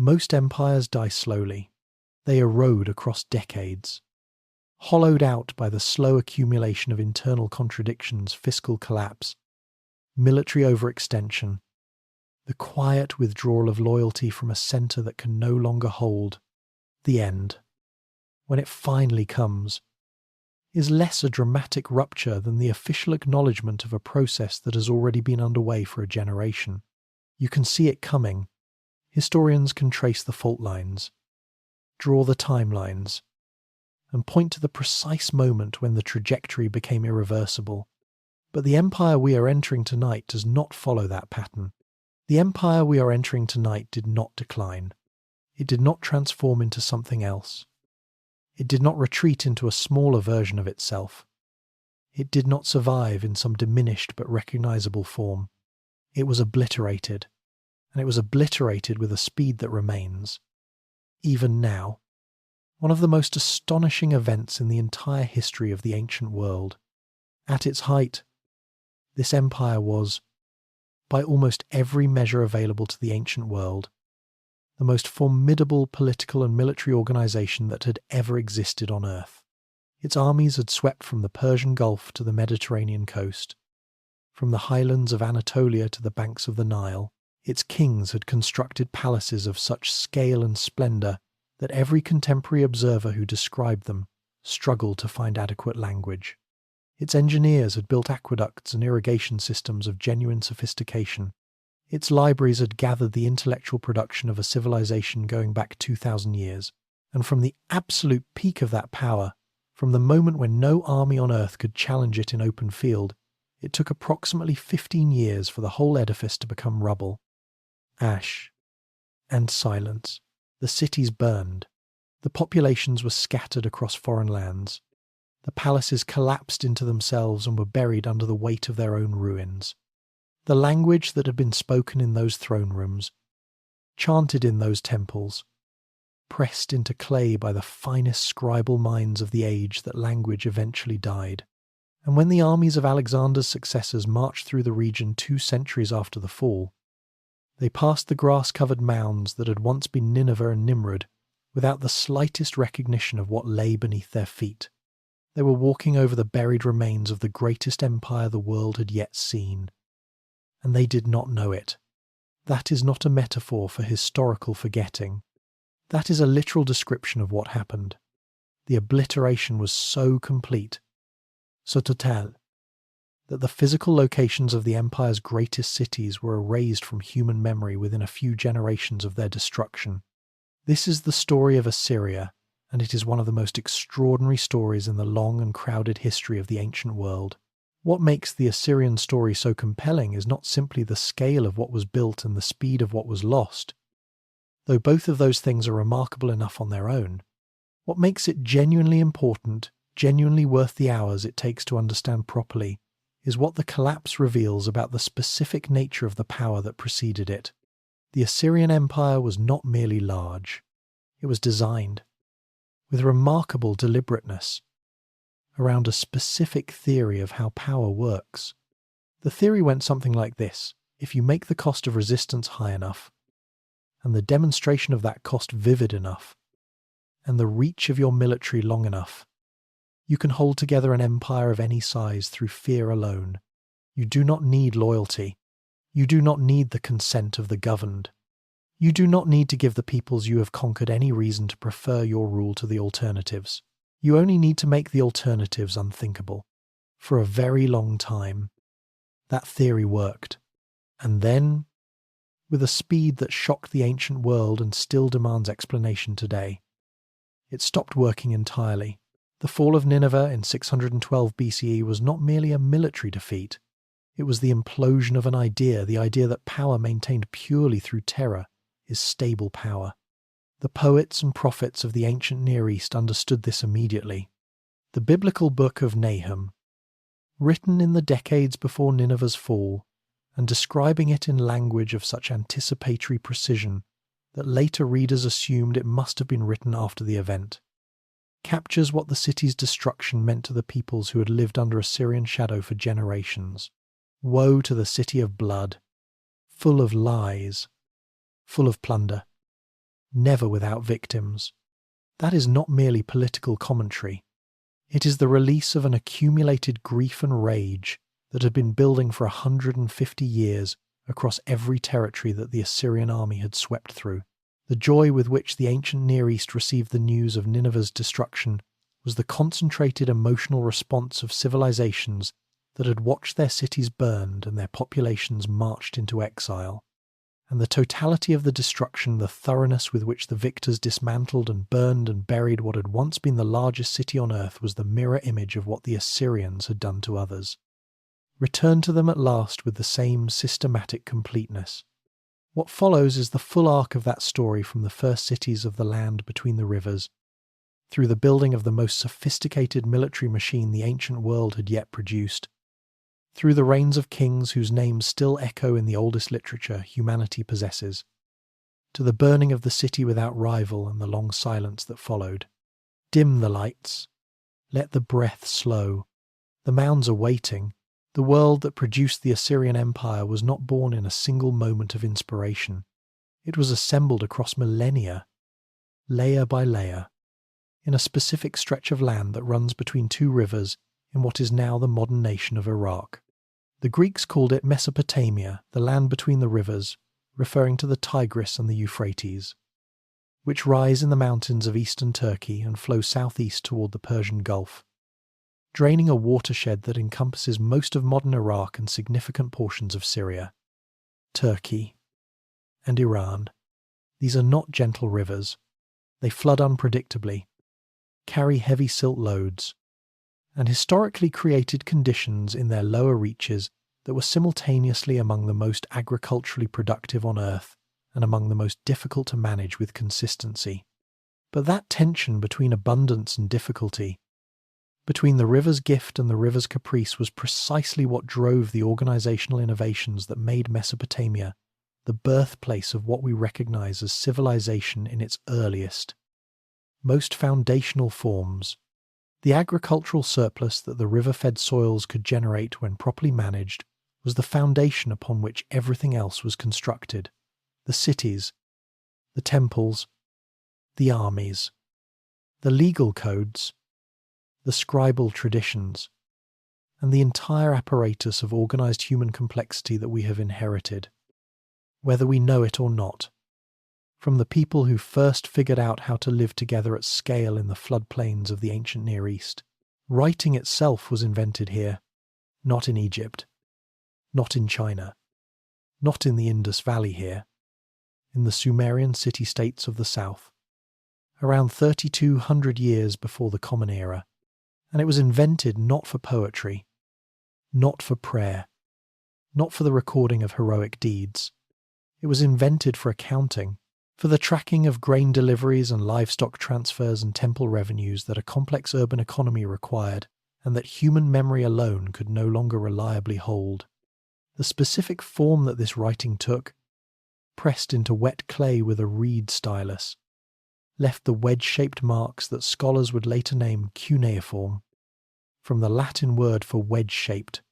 Most empires die slowly. They erode across decades, hollowed out by the slow accumulation of internal contradictions, fiscal collapse, military overextension, the quiet withdrawal of loyalty from a center that can no longer hold. The end, when it finally comes, is less a dramatic rupture than the official acknowledgement of a process that has already been underway for a generation. You can see it coming. Historians can trace the fault lines, draw the timelines, and point to the precise moment when the trajectory became irreversible. But the empire we are entering tonight does not follow that pattern. The empire we are entering tonight did not decline. It did not transform into something else. It did not retreat into a smaller version of itself. It did not survive in some diminished but recognizable form. It was obliterated, and it was obliterated with a speed that remains, even now, one of the most astonishing events in the entire history of the ancient world. At its height, this empire was, by almost every measure available to the ancient world, the most formidable political and military organization that had ever existed on Earth. Its armies had swept from the Persian Gulf to the Mediterranean coast, from the highlands of Anatolia to the banks of the Nile. Its kings had constructed palaces of such scale and splendor that every contemporary observer who described them struggled to find adequate language. Its engineers had built aqueducts and irrigation systems of genuine sophistication. Its libraries had gathered the intellectual production of a civilization going back 2,000 years. And from the absolute peak of that power, from the moment when no army on Earth could challenge it in open field, it took approximately 15 years for the whole edifice to become rubble. Ash and silence. The cities burned. The populations were scattered across foreign lands. The palaces collapsed into themselves and were buried under the weight of their own ruins. The language that had been spoken in those throne rooms, chanted in those temples, pressed into clay by the finest scribal minds of the age, that language eventually died. And when the armies of Alexander's successors marched through the region 2 centuries after the fall, they passed the grass-covered mounds that had once been Nineveh and Nimrud without the slightest recognition of what lay beneath their feet. They were walking over the buried remains of the greatest empire the world had yet seen. And they did not know it. That is not a metaphor for historical forgetting. That is a literal description of what happened. The obliteration was so complete, so total, that the physical locations of the empire's greatest cities were erased from human memory within a few generations of their destruction. This is the story of Assyria, and it is one of the most extraordinary stories in the long and crowded history of the ancient world. What makes the Assyrian story so compelling is not simply the scale of what was built and the speed of what was lost, though both of those things are remarkable enough on their own. What makes it genuinely important, genuinely worth the hours it takes to understand properly, is what the collapse reveals about the specific nature of the power that preceded it. The Assyrian Empire was not merely large. It was designed, with remarkable deliberateness, around a specific theory of how power works. The theory went something like this: if you make the cost of resistance high enough, and the demonstration of that cost vivid enough, and the reach of your military long enough, you can hold together an empire of any size through fear alone. You do not need loyalty. You do not need the consent of the governed. You do not need to give the peoples you have conquered any reason to prefer your rule to the alternatives. You only need to make the alternatives unthinkable. For a very long time, that theory worked. And then, with a speed that shocked the ancient world and still demands explanation today, it stopped working entirely. The fall of Nineveh in 612 BCE was not merely a military defeat. It was the implosion of an idea, the idea that power maintained purely through terror is stable power. The poets and prophets of the ancient Near East understood this immediately. The biblical book of Nahum, written in the decades before Nineveh's fall, and describing it in language of such anticipatory precision that later readers assumed it must have been written after the event, captures what the city's destruction meant to the peoples who had lived under Assyrian shadow for generations. Woe to the city of blood, full of lies, full of plunder. never without victims. That is not merely political commentary. It is the release of an accumulated grief and rage that had been building for 150 years across every territory that the Assyrian army had swept through. The joy with which the ancient Near East received the news of Nineveh's destruction was the concentrated emotional response of civilizations that had watched their cities burned and their populations marched into exile. And the totality of the destruction, the thoroughness with which the victors dismantled and burned and buried what had once been the largest city on earth, was the mirror image of what the Assyrians had done to others. Returned to them at last with the same systematic completeness. What follows is the full arc of that story, from the first cities of the land between the rivers, through the building of the most sophisticated military machine the ancient world had yet produced, through the reigns of kings whose names still echo in the oldest literature humanity possesses, to the burning of the city without rival and the long silence that followed. Dim the lights. Let the breath slow. The mounds are waiting. The world that produced the Assyrian Empire was not born in a single moment of inspiration. It was assembled across millennia, layer by layer, in a specific stretch of land that runs between two rivers in what is now the modern nation of Iraq. The Greeks called it Mesopotamia, the land between the rivers, referring to the Tigris and the Euphrates, which rise in the mountains of eastern Turkey and flow southeast toward the Persian Gulf, draining a watershed that encompasses most of modern Iraq and significant portions of Syria, Turkey, and Iran. These are not gentle rivers. They flood unpredictably, carry heavy silt loads, and historically created conditions in their lower reaches that were simultaneously among the most agriculturally productive on earth and among the most difficult to manage with consistency. But that tension between abundance and difficulty, between the river's gift and the river's caprice, was precisely what drove the organizational innovations that made Mesopotamia the birthplace of what we recognize as civilization in its earliest, most foundational forms. The agricultural surplus that the river-fed soils could generate when properly managed was the foundation upon which everything else was constructed. The cities, the temples, the armies, the legal codes, the scribal traditions, and the entire apparatus of organized human complexity that we have inherited, whether we know it or not, from the people who first figured out how to live together at scale in the floodplains of the ancient Near East. Writing itself was invented here, not in Egypt, not in China, not in the Indus Valley here, in the Sumerian city-states of the south, around 3,200 years before the Common Era, and it was invented not for poetry, not for prayer, not for the recording of heroic deeds. It was invented for accounting, for the tracking of grain deliveries and livestock transfers and temple revenues that a complex urban economy required, and that human memory alone could no longer reliably hold. The specific form that this writing took, pressed into wet clay with a reed stylus, left the wedge-shaped marks that scholars would later name cuneiform, from the Latin word for wedge-shaped.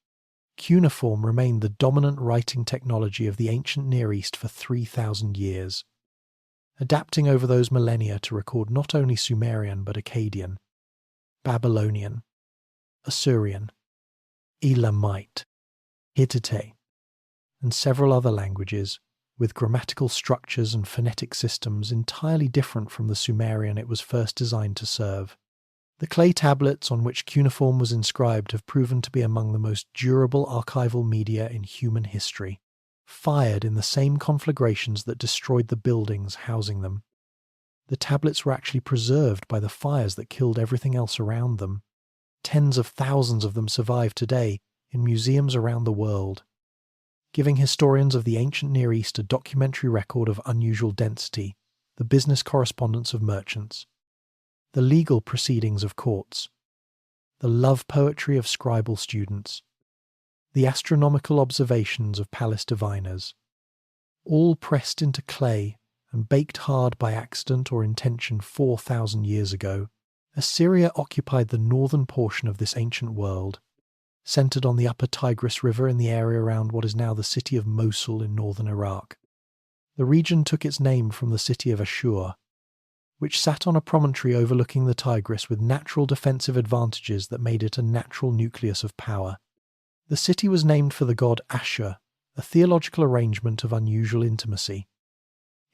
Cuneiform remained the dominant writing technology of the ancient Near East for 3,000 years. Adapting over those millennia to record not only Sumerian but Akkadian, Babylonian, Assyrian, Elamite, Hittite, and several other languages, with grammatical structures and phonetic systems entirely different from the Sumerian it was first designed to serve. The clay tablets on which cuneiform was inscribed have proven to be among the most durable archival media in human history, fired in the same conflagrations that destroyed the buildings housing them. The tablets were actually preserved by the fires that killed everything else around them. Tens of thousands of them survive today in museums around the world, giving historians of the ancient Near East a documentary record of unusual density, the business correspondence of merchants, the legal proceedings of courts, the love poetry of scribal students, the astronomical observations of palace diviners, all pressed into clay and baked hard by accident or intention 4,000 years ago. Assyria occupied the northern portion of this ancient world, centered on the upper Tigris River in the area around what is now the city of Mosul in northern Iraq. The region took its name from the city of Ashur, which sat on a promontory overlooking the Tigris with natural defensive advantages that made it a natural nucleus of power. The city was named for the god Ashur, a theological arrangement of unusual intimacy,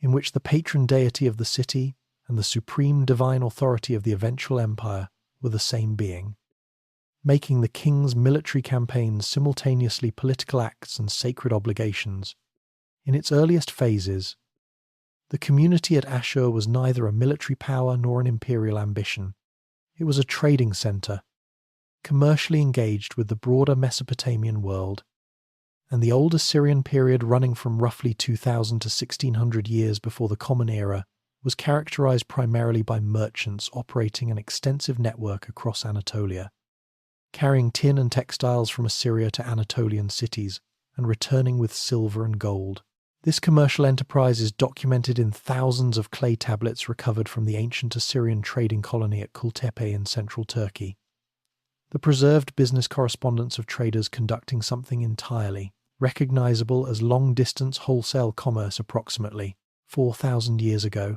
in which the patron deity of the city and the supreme divine authority of the eventual empire were the same being, making the king's military campaigns simultaneously political acts and sacred obligations. In its earliest phases, the community at Ashur was neither a military power nor an imperial ambition. It was a trading centre, commercially engaged with the broader Mesopotamian world, and the old Assyrian period running from roughly 2000 to 1600 years before the Common Era was characterized primarily by merchants operating an extensive network across Anatolia, carrying tin and textiles from Assyria to Anatolian cities and returning with silver and gold. This commercial enterprise is documented in thousands of clay tablets recovered from the ancient Assyrian trading colony at Kultepe in central Turkey. The preserved business correspondence of traders conducting something entirely recognizable as long-distance wholesale commerce approximately 4,000 years ago.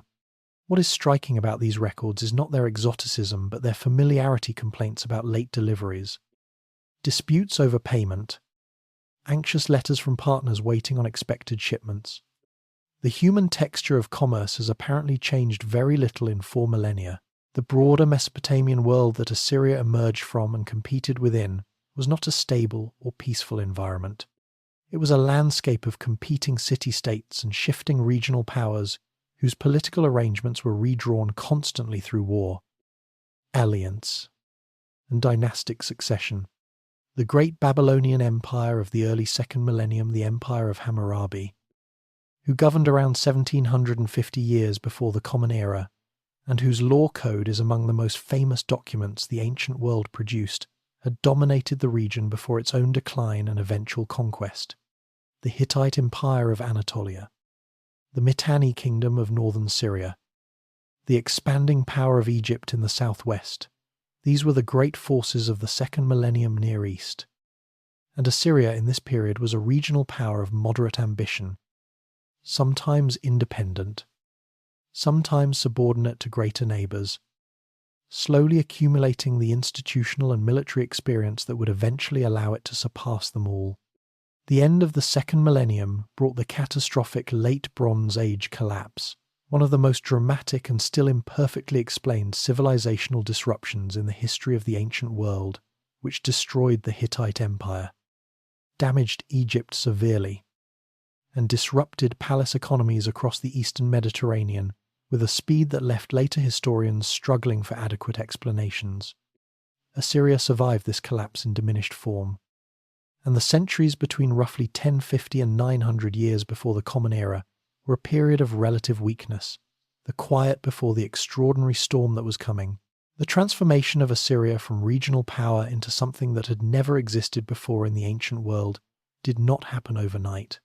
What is striking about these records is not their exoticism but their familiarity complaints about late deliveries, disputes over payment, anxious letters from partners waiting on expected shipments. The human texture of commerce has apparently changed very little in 4 millennia. The broader Mesopotamian world that Assyria emerged from and competed within was not a stable or peaceful environment. It was a landscape of competing city-states and shifting regional powers whose political arrangements were redrawn constantly through war, alliance, and dynastic succession. The great Babylonian Empire of the early 2nd millennium, the Empire of Hammurabi, who governed around 1750 years before the Common Era, and whose law code is among the most famous documents the ancient world produced, had dominated the region before its own decline and eventual conquest. The Hittite Empire of Anatolia, the Mitanni Kingdom of northern Syria, the expanding power of Egypt in the southwest. These were the great forces of the 2nd millennium Near East. And Assyria in this period was a regional power of moderate ambition, sometimes independent, sometimes subordinate to greater neighbours, slowly accumulating the institutional and military experience that would eventually allow it to surpass them all. The end of the 2nd millennium brought the catastrophic Late Bronze Age collapse, one of the most dramatic and still imperfectly explained civilizational disruptions in the history of the ancient world, which destroyed the Hittite Empire, damaged Egypt severely, and disrupted palace economies across the eastern Mediterranean with a speed that left later historians struggling for adequate explanations. Assyria survived this collapse in diminished form, and the centuries between roughly 1050 and 900 years before the Common Era were a period of relative weakness, the quiet before the extraordinary storm that was coming. The transformation of Assyria from regional power into something that had never existed before in the ancient world did not happen overnight.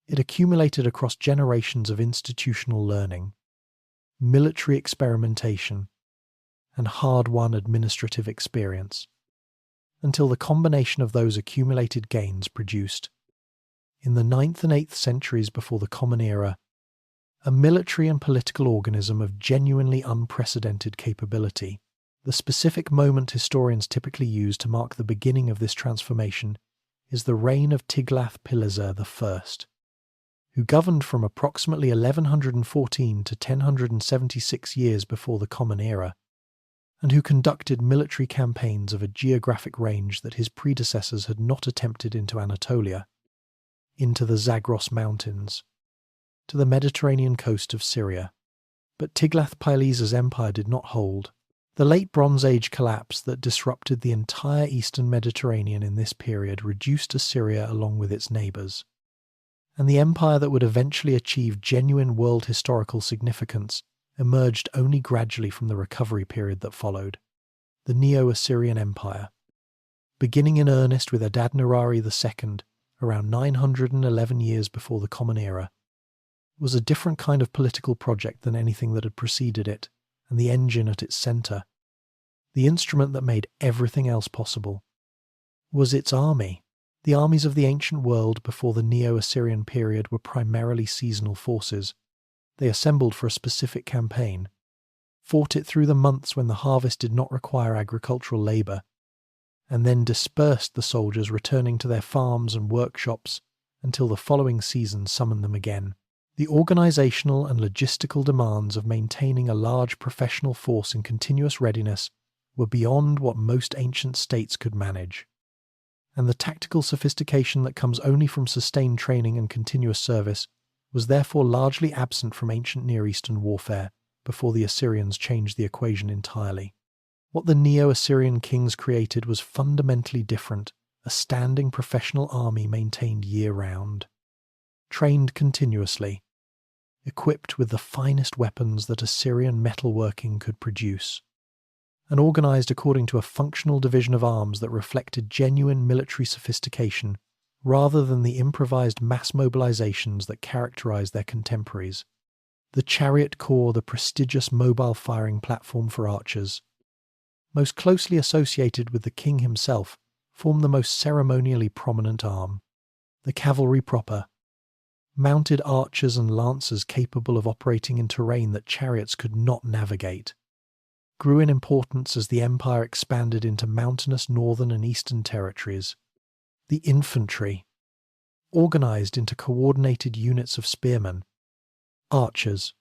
It accumulated across generations of institutional learning, military experimentation, and hard-won administrative experience, until the combination of those accumulated gains produced, in the 9th and 8th centuries before the Common Era, a military and political organism of genuinely unprecedented capability. The specific moment historians typically use to mark the beginning of this transformation is the reign of Tiglath-Pileser I, who governed from approximately 1114 to 1076 years before the Common Era, and who conducted military campaigns of a geographic range that his predecessors had not attempted into Anatolia, into the Zagros Mountains, to the Mediterranean coast of Syria. But Tiglath-Pileser's empire did not hold. The Late Bronze Age collapse that disrupted the entire eastern Mediterranean in this period reduced Assyria along with its neighbours, and the empire that would eventually achieve genuine world historical significance emerged only gradually from the recovery period that followed, the Neo-Assyrian Empire. Beginning in earnest with Adad-nirari II, around 911 years before the Common Era, was a different kind of political project than anything that had preceded it, and the engine at its centre, the instrument that made everything else possible, was its army. The armies of the ancient world before the Neo-Assyrian period were primarily seasonal forces. They assembled for a specific campaign, fought it through the months when the harvest did not require agricultural labour, and then dispersed the soldiers, returning to their farms and workshops until the following season summoned them again. The organisational and logistical demands of maintaining a large professional force in continuous readiness were beyond what most ancient states could manage, and the tactical sophistication that comes only from sustained training and continuous service was therefore largely absent from ancient Near Eastern warfare before the Assyrians changed the equation entirely. What the Neo-Assyrian kings created was fundamentally different: a standing professional army maintained year-round, trained continuously, equipped with the finest weapons that Assyrian metalworking could produce, and organised according to a functional division of arms that reflected genuine military sophistication rather than the improvised mass mobilizations that characterised their contemporaries. The chariot corps, the prestigious mobile firing platform for archers, most closely associated with the king himself, formed the most ceremonially prominent arm. The cavalry proper, mounted archers and lancers capable of operating in terrain that chariots could not navigate, grew in importance as the empire expanded into mountainous northern and eastern territories. The infantry, organised into coordinated units of spearmen, archers,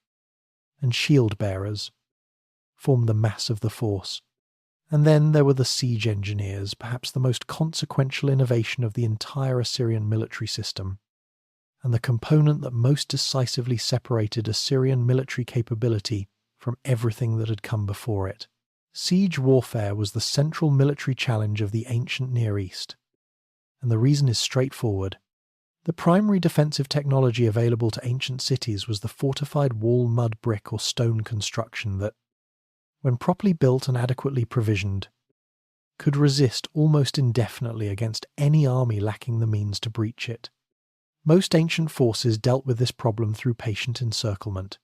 and shield-bearers, formed the mass of the force. And then there were the siege engineers, perhaps the most consequential innovation of the entire Assyrian military system, and the component that most decisively separated Assyrian military capability from everything that had come before it. Siege warfare was the central military challenge of the ancient Near East, and the reason is straightforward. The primary defensive technology available to ancient cities was the fortified wall mud brick or stone construction that, when properly built and adequately provisioned, could resist almost indefinitely against any army lacking the means to breach it. Most ancient forces dealt with this problem through patient encirclement,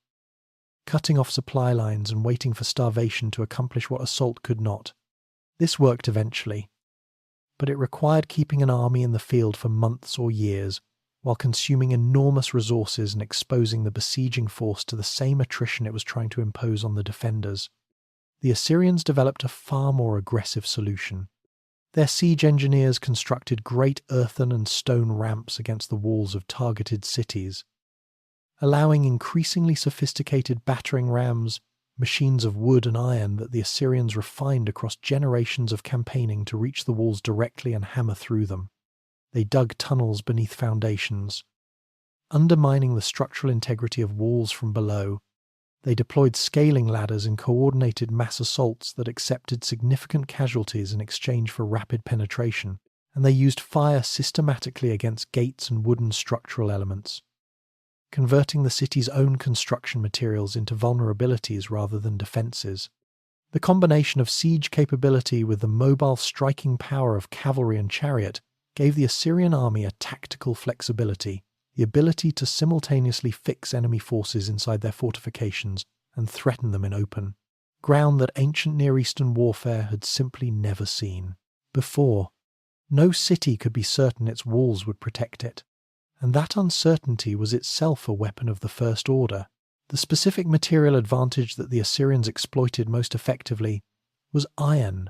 cutting off supply lines and waiting for starvation to accomplish what assault could not. This worked eventually, but it required keeping an army in the field for months or years, while consuming enormous resources and exposing the besieging force to the same attrition it was trying to impose on the defenders. The Assyrians developed a far more aggressive solution. Their siege engineers constructed great earthen and stone ramps against the walls of targeted cities, allowing increasingly sophisticated battering rams, machines of wood and iron that the Assyrians refined across generations of campaigning to reach the walls directly and hammer through them. They dug tunnels beneath foundations, undermining the structural integrity of walls from below. They deployed scaling ladders and coordinated mass assaults that accepted significant casualties in exchange for rapid penetration, and they used fire systematically against gates and wooden structural elements, converting the city's own construction materials into vulnerabilities rather than defences. The combination of siege capability with the mobile striking power of cavalry and chariot gave the Assyrian army a tactical flexibility, the ability to simultaneously fix enemy forces inside their fortifications and threaten them in open ground that ancient Near Eastern warfare had simply never seen before. No city could be certain its walls would protect it, and that uncertainty was itself a weapon of the first order. The specific material advantage that the Assyrians exploited most effectively was iron,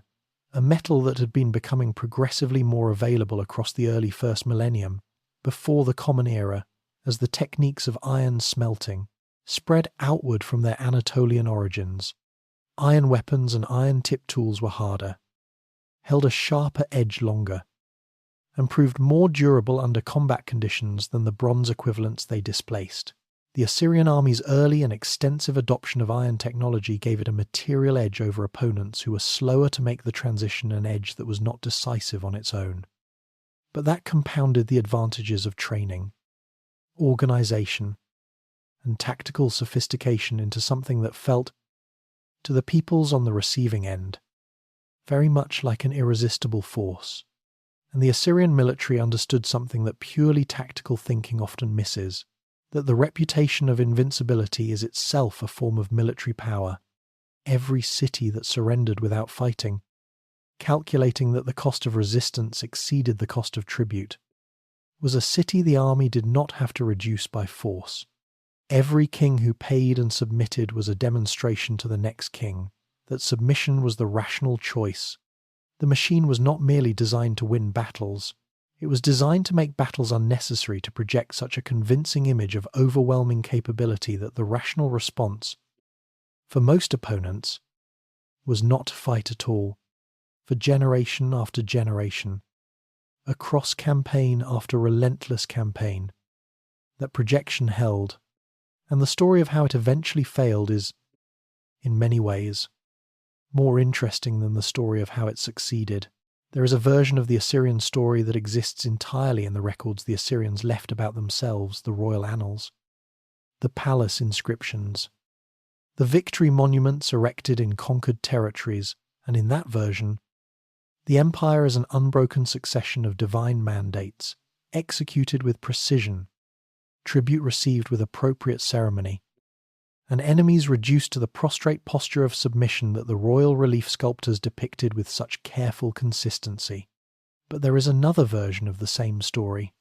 a metal that had been becoming progressively more available across the early first millennium, before the Common Era, as the techniques of iron smelting spread outward from their Anatolian origins. Iron weapons and iron-tipped tools were harder, held a sharper edge longer, and proved more durable under combat conditions than the bronze equivalents they displaced. The Assyrian army's early and extensive adoption of iron technology gave it a material edge over opponents who were slower to make the transition, an edge that was not decisive on its own. But that compounded the advantages of training, organisation, and tactical sophistication into something that felt, to the peoples on the receiving end, very much like an irresistible force. And the Assyrian military understood something that purely tactical thinking often misses, that the reputation of invincibility is itself a form of military power. Every city that surrendered without fighting, calculating that the cost of resistance exceeded the cost of tribute, was a city the army did not have to reduce by force. Every king who paid and submitted was a demonstration to the next king that submission was the rational choice. The machine was not merely designed to win battles, it was designed to make battles unnecessary to project such a convincing image of overwhelming capability that the rational response, for most opponents, was not to fight at all, for generation after generation, across campaign after relentless campaign. That projection held, and the story of how it eventually failed is, in many ways, more interesting than the story of how it succeeded. There is a version of the Assyrian story that exists entirely in the records the Assyrians left about themselves, the royal annals, the palace inscriptions, the victory monuments erected in conquered territories, and in that version, the empire is an unbroken succession of divine mandates, executed with precision, tribute received with appropriate ceremony, and enemies reduced to the prostrate posture of submission that the royal relief sculptors depicted with such careful consistency. But there is another version of the same story,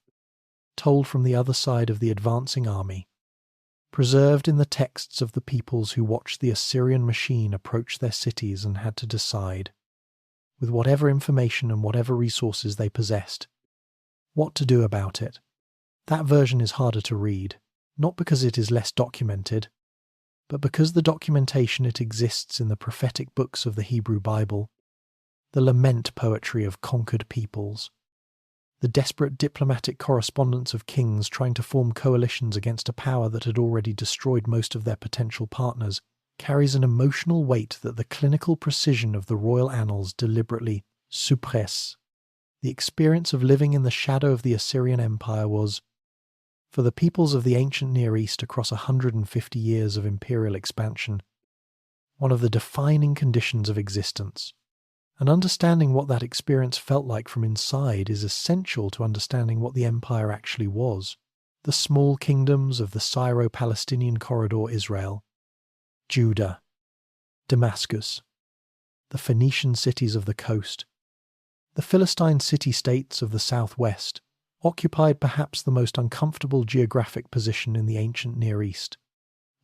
told from the other side of the advancing army, preserved in the texts of the peoples who watched the Assyrian machine approach their cities and had to decide, with whatever information and whatever resources they possessed, what to do about it. That version is harder to read, not because it is less documented, but because the documentation it exists in the prophetic books of the Hebrew Bible, the lament poetry of conquered peoples, the desperate diplomatic correspondence of kings trying to form coalitions against a power that had already destroyed most of their potential partners, carries an emotional weight that the clinical precision of the royal annals deliberately suppress. The experience of living in the shadow of the Assyrian Empire was, for the peoples of the ancient Near East across 150 years of imperial expansion, one of the defining conditions of existence. And understanding what that experience felt like from inside is essential to understanding what the empire actually was. The small kingdoms of the Syro-Palestinian corridor Israel, Judah, Damascus, the Phoenician cities of the coast, the Philistine city-states of the southwest, occupied perhaps the most uncomfortable geographic position in the ancient Near East,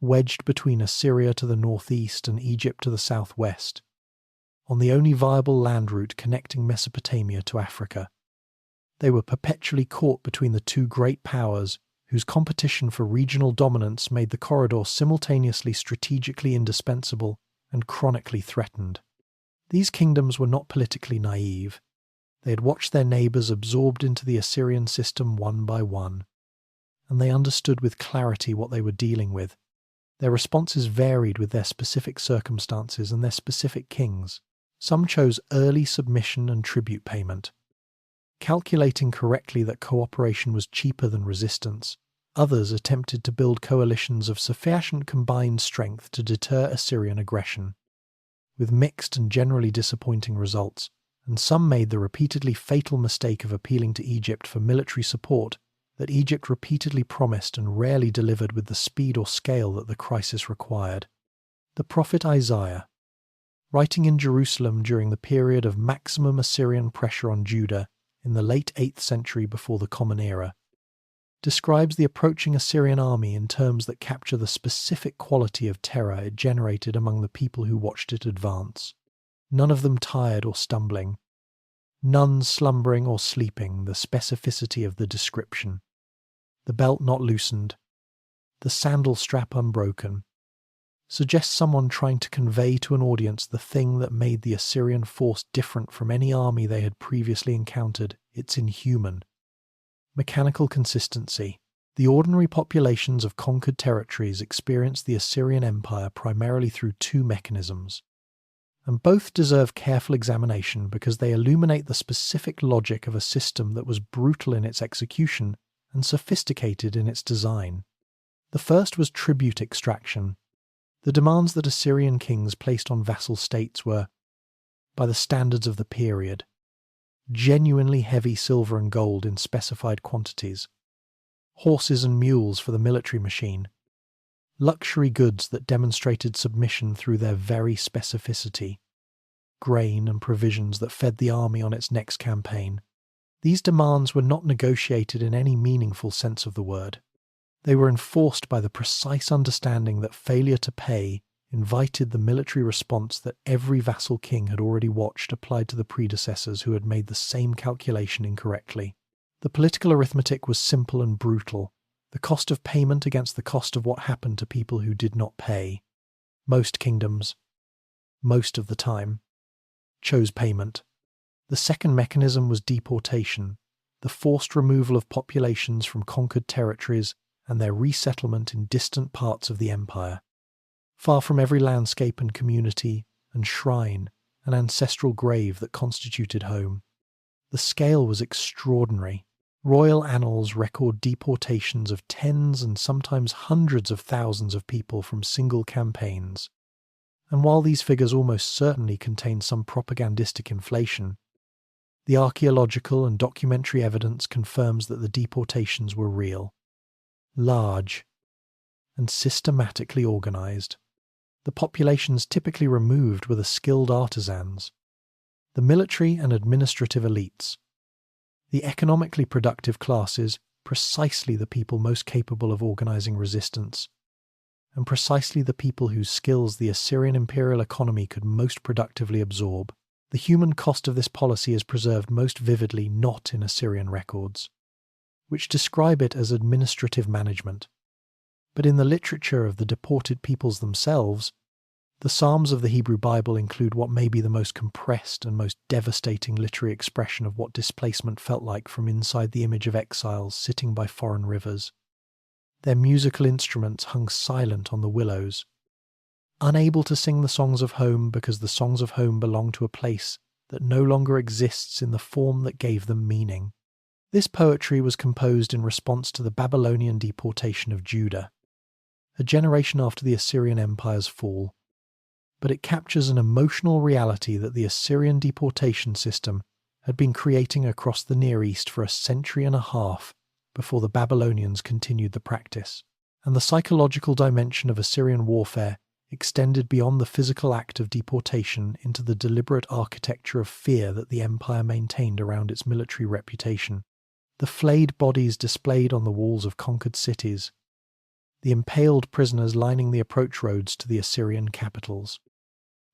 wedged between Assyria to the northeast and Egypt to the southwest, on the only viable land route connecting Mesopotamia to Africa. They were perpetually caught between the two great powers whose competition for regional dominance made the corridor simultaneously strategically indispensable and chronically threatened. These kingdoms were not politically naive. They had watched their neighbours absorbed into the Assyrian system one by one, and they understood with clarity what they were dealing with. Their responses varied with their specific circumstances and their specific kings. Some chose early submission and tribute payment, calculating correctly that cooperation was cheaper than resistance. Others attempted to build coalitions of sufficient combined strength to deter Assyrian aggression, with mixed and generally disappointing results, and some made the repeatedly fatal mistake of appealing to Egypt for military support that Egypt repeatedly promised and rarely delivered with the speed or scale that the crisis required. The prophet Isaiah, writing in Jerusalem during the period of maximum Assyrian pressure on Judah in the late 8th century before the Common Era, describes the approaching Assyrian army in terms that capture the specific quality of terror it generated among the people who watched it advance. None of them tired or stumbling, none slumbering or sleeping, the specificity of the description. The belt not loosened, the sandal strap unbroken, suggests someone trying to convey to an audience the thing that made the Assyrian force different from any army they had previously encountered. It's inhuman. Mechanical consistency. The ordinary populations of conquered territories experienced the Assyrian Empire primarily through two mechanisms, and both deserve careful examination because they illuminate the specific logic of a system that was brutal in its execution and sophisticated in its design. The first was tribute extraction. The demands that Assyrian kings placed on vassal states were, by the standards of the period, genuinely heavy silver and gold in specified quantities, horses and mules for the military machine, luxury goods that demonstrated submission through their very specificity, grain and provisions that fed the army on its next campaign, These demands were not negotiated in any meaningful sense of the word. They were enforced by the precise understanding that failure to pay invited the military response that every vassal king had already watched applied to the predecessors who had made the same calculation incorrectly. The political arithmetic was simple and brutal. The cost of payment against the cost of what happened to people who did not pay. Most kingdoms, most of the time, chose payment. The second mechanism was deportation, the forced removal of populations from conquered territories and their resettlement in distant parts of the empire. Far from every landscape and community and shrine and ancestral grave that constituted home. The scale was extraordinary. Royal annals record deportations of tens and sometimes hundreds of thousands of people from single campaigns. And while these figures almost certainly contain some propagandistic inflation, the archaeological and documentary evidence confirms that the deportations were real, large, and systematically organized. The populations typically removed were the skilled artisans, the military and administrative elites, the economically productive classes, precisely the people most capable of organizing resistance, and precisely the people whose skills the Assyrian imperial economy could most productively absorb. The human cost of this policy is preserved most vividly not in Assyrian records, which describe it as administrative management, but in the literature of the deported peoples themselves. The Psalms of the Hebrew Bible include what may be the most compressed and most devastating literary expression of what displacement felt like from inside the image of exiles sitting by foreign rivers. Their musical instruments hung silent on the willows, unable to sing the songs of home because the songs of home belong to a place that no longer exists in the form that gave them meaning. This poetry was composed in response to the Babylonian deportation of Judah, a generation after the Assyrian Empire's fall, but it captures an emotional reality that the Assyrian deportation system had been creating across the Near East for a century and a half before the Babylonians continued the practice, and the psychological dimension of Assyrian warfare extended beyond the physical act of deportation into the deliberate architecture of fear that the empire maintained around its military reputation. The flayed bodies displayed on the walls of conquered cities, the impaled prisoners lining the approach roads to the Assyrian capitals,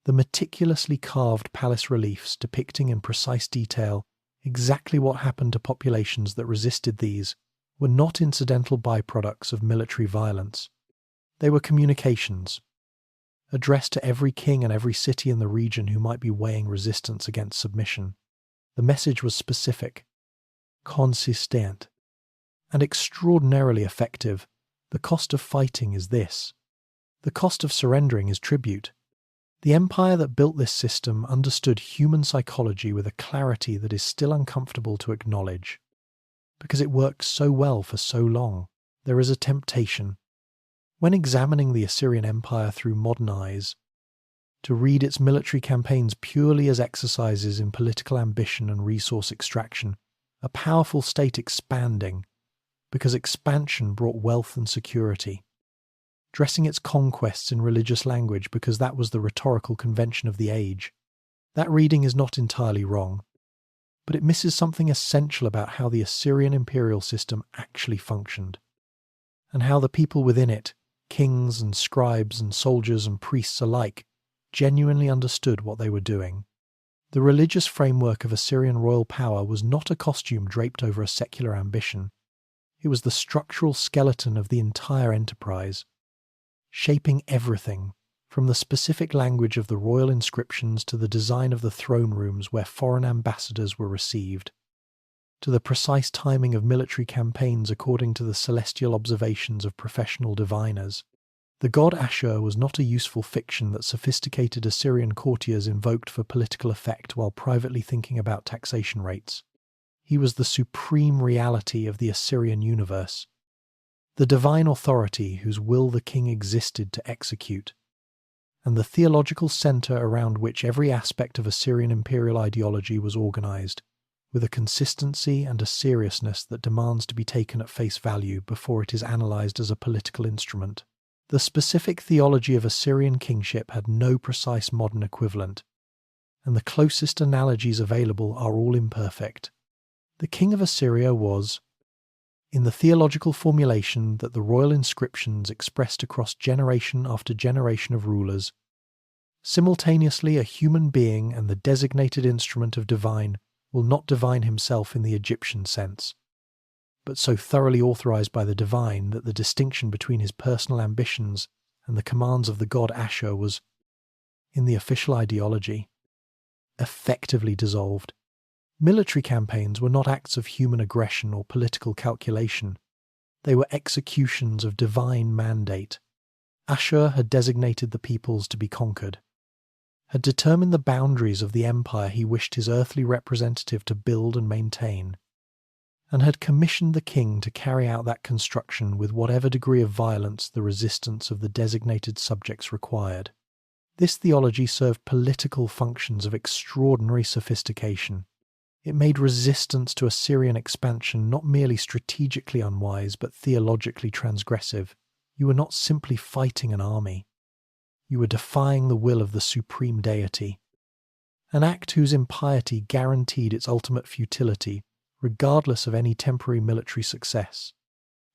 the meticulously carved palace reliefs depicting in precise detail exactly what happened to populations that resisted these were not incidental byproducts of military violence. They were communications, addressed to every king and every city in the region who might be weighing resistance against submission. The message was specific, consistent, and extraordinarily effective. The cost of fighting is this. The cost of surrendering is tribute. The empire that built this system understood human psychology with a clarity that is still uncomfortable to acknowledge. Because it worked so well for so long, there is a temptation, when examining the Assyrian Empire through modern eyes, to read its military campaigns purely as exercises in political ambition and resource extraction, a powerful state expanding, because expansion brought wealth and security, dressing its conquests in religious language because that was the rhetorical convention of the age. That reading is not entirely wrong, but it misses something essential about how the Assyrian imperial system actually functioned, and how the people within it, kings and scribes and soldiers and priests alike, genuinely understood what they were doing. The religious framework of Assyrian royal power was not a costume draped over a secular ambition. It was the structural skeleton of the entire enterprise, shaping everything, from the specific language of the royal inscriptions to the design of the throne rooms where foreign ambassadors were received, to the precise timing of military campaigns according to the celestial observations of professional diviners. The god Ashur was not a useful fiction that sophisticated Assyrian courtiers invoked for political effect while privately thinking about taxation rates. He was the supreme reality of the Assyrian universe, the divine authority whose will the king existed to execute, and the theological center around which every aspect of Assyrian imperial ideology was organized, with a consistency and a seriousness that demands to be taken at face value before it is analyzed as a political instrument. The specific theology of Assyrian kingship had no precise modern equivalent, and the closest analogies available are all imperfect. The king of Assyria was, in the theological formulation that the royal inscriptions expressed across generation after generation of rulers, simultaneously a human being and the designated instrument of divine will not divine himself in the Egyptian sense, but so thoroughly authorized by the divine that the distinction between his personal ambitions and the commands of the god Ashur was, in the official ideology, effectively dissolved. Military campaigns were not acts of human aggression or political calculation. They were executions of divine mandate. Ashur had designated the peoples to be conquered, had determined the boundaries of the empire he wished his earthly representative to build and maintain, and had commissioned the king to carry out that construction with whatever degree of violence the resistance of the designated subjects required. This theology served political functions of extraordinary sophistication. It made resistance to Assyrian expansion not merely strategically unwise, but theologically transgressive. You were not simply fighting an army. You were defying the will of the supreme deity, an act whose impiety guaranteed its ultimate futility, regardless of any temporary military success.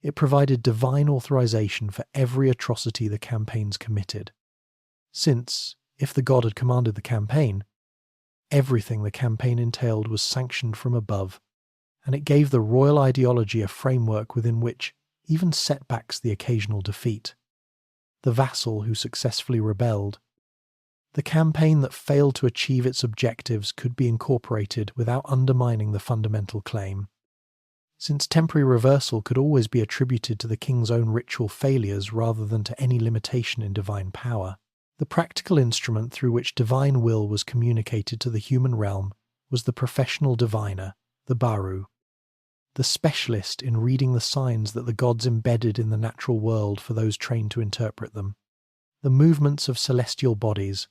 It provided divine authorization for every atrocity the campaigns committed, since, if the god had commanded the campaign, everything the campaign entailed was sanctioned from above, and it gave the royal ideology a framework within which even setbacks the occasional defeat, the vassal who successfully rebelled, the campaign that failed to achieve its objectives could be incorporated without undermining the fundamental claim. Since temporary reversal could always be attributed to the king's own ritual failures rather than to any limitation in divine power, the practical instrument through which divine will was communicated to the human realm was the professional diviner, the Baru, the specialist in reading the signs that the gods embedded in the natural world for those trained to interpret them, the movements of celestial bodies,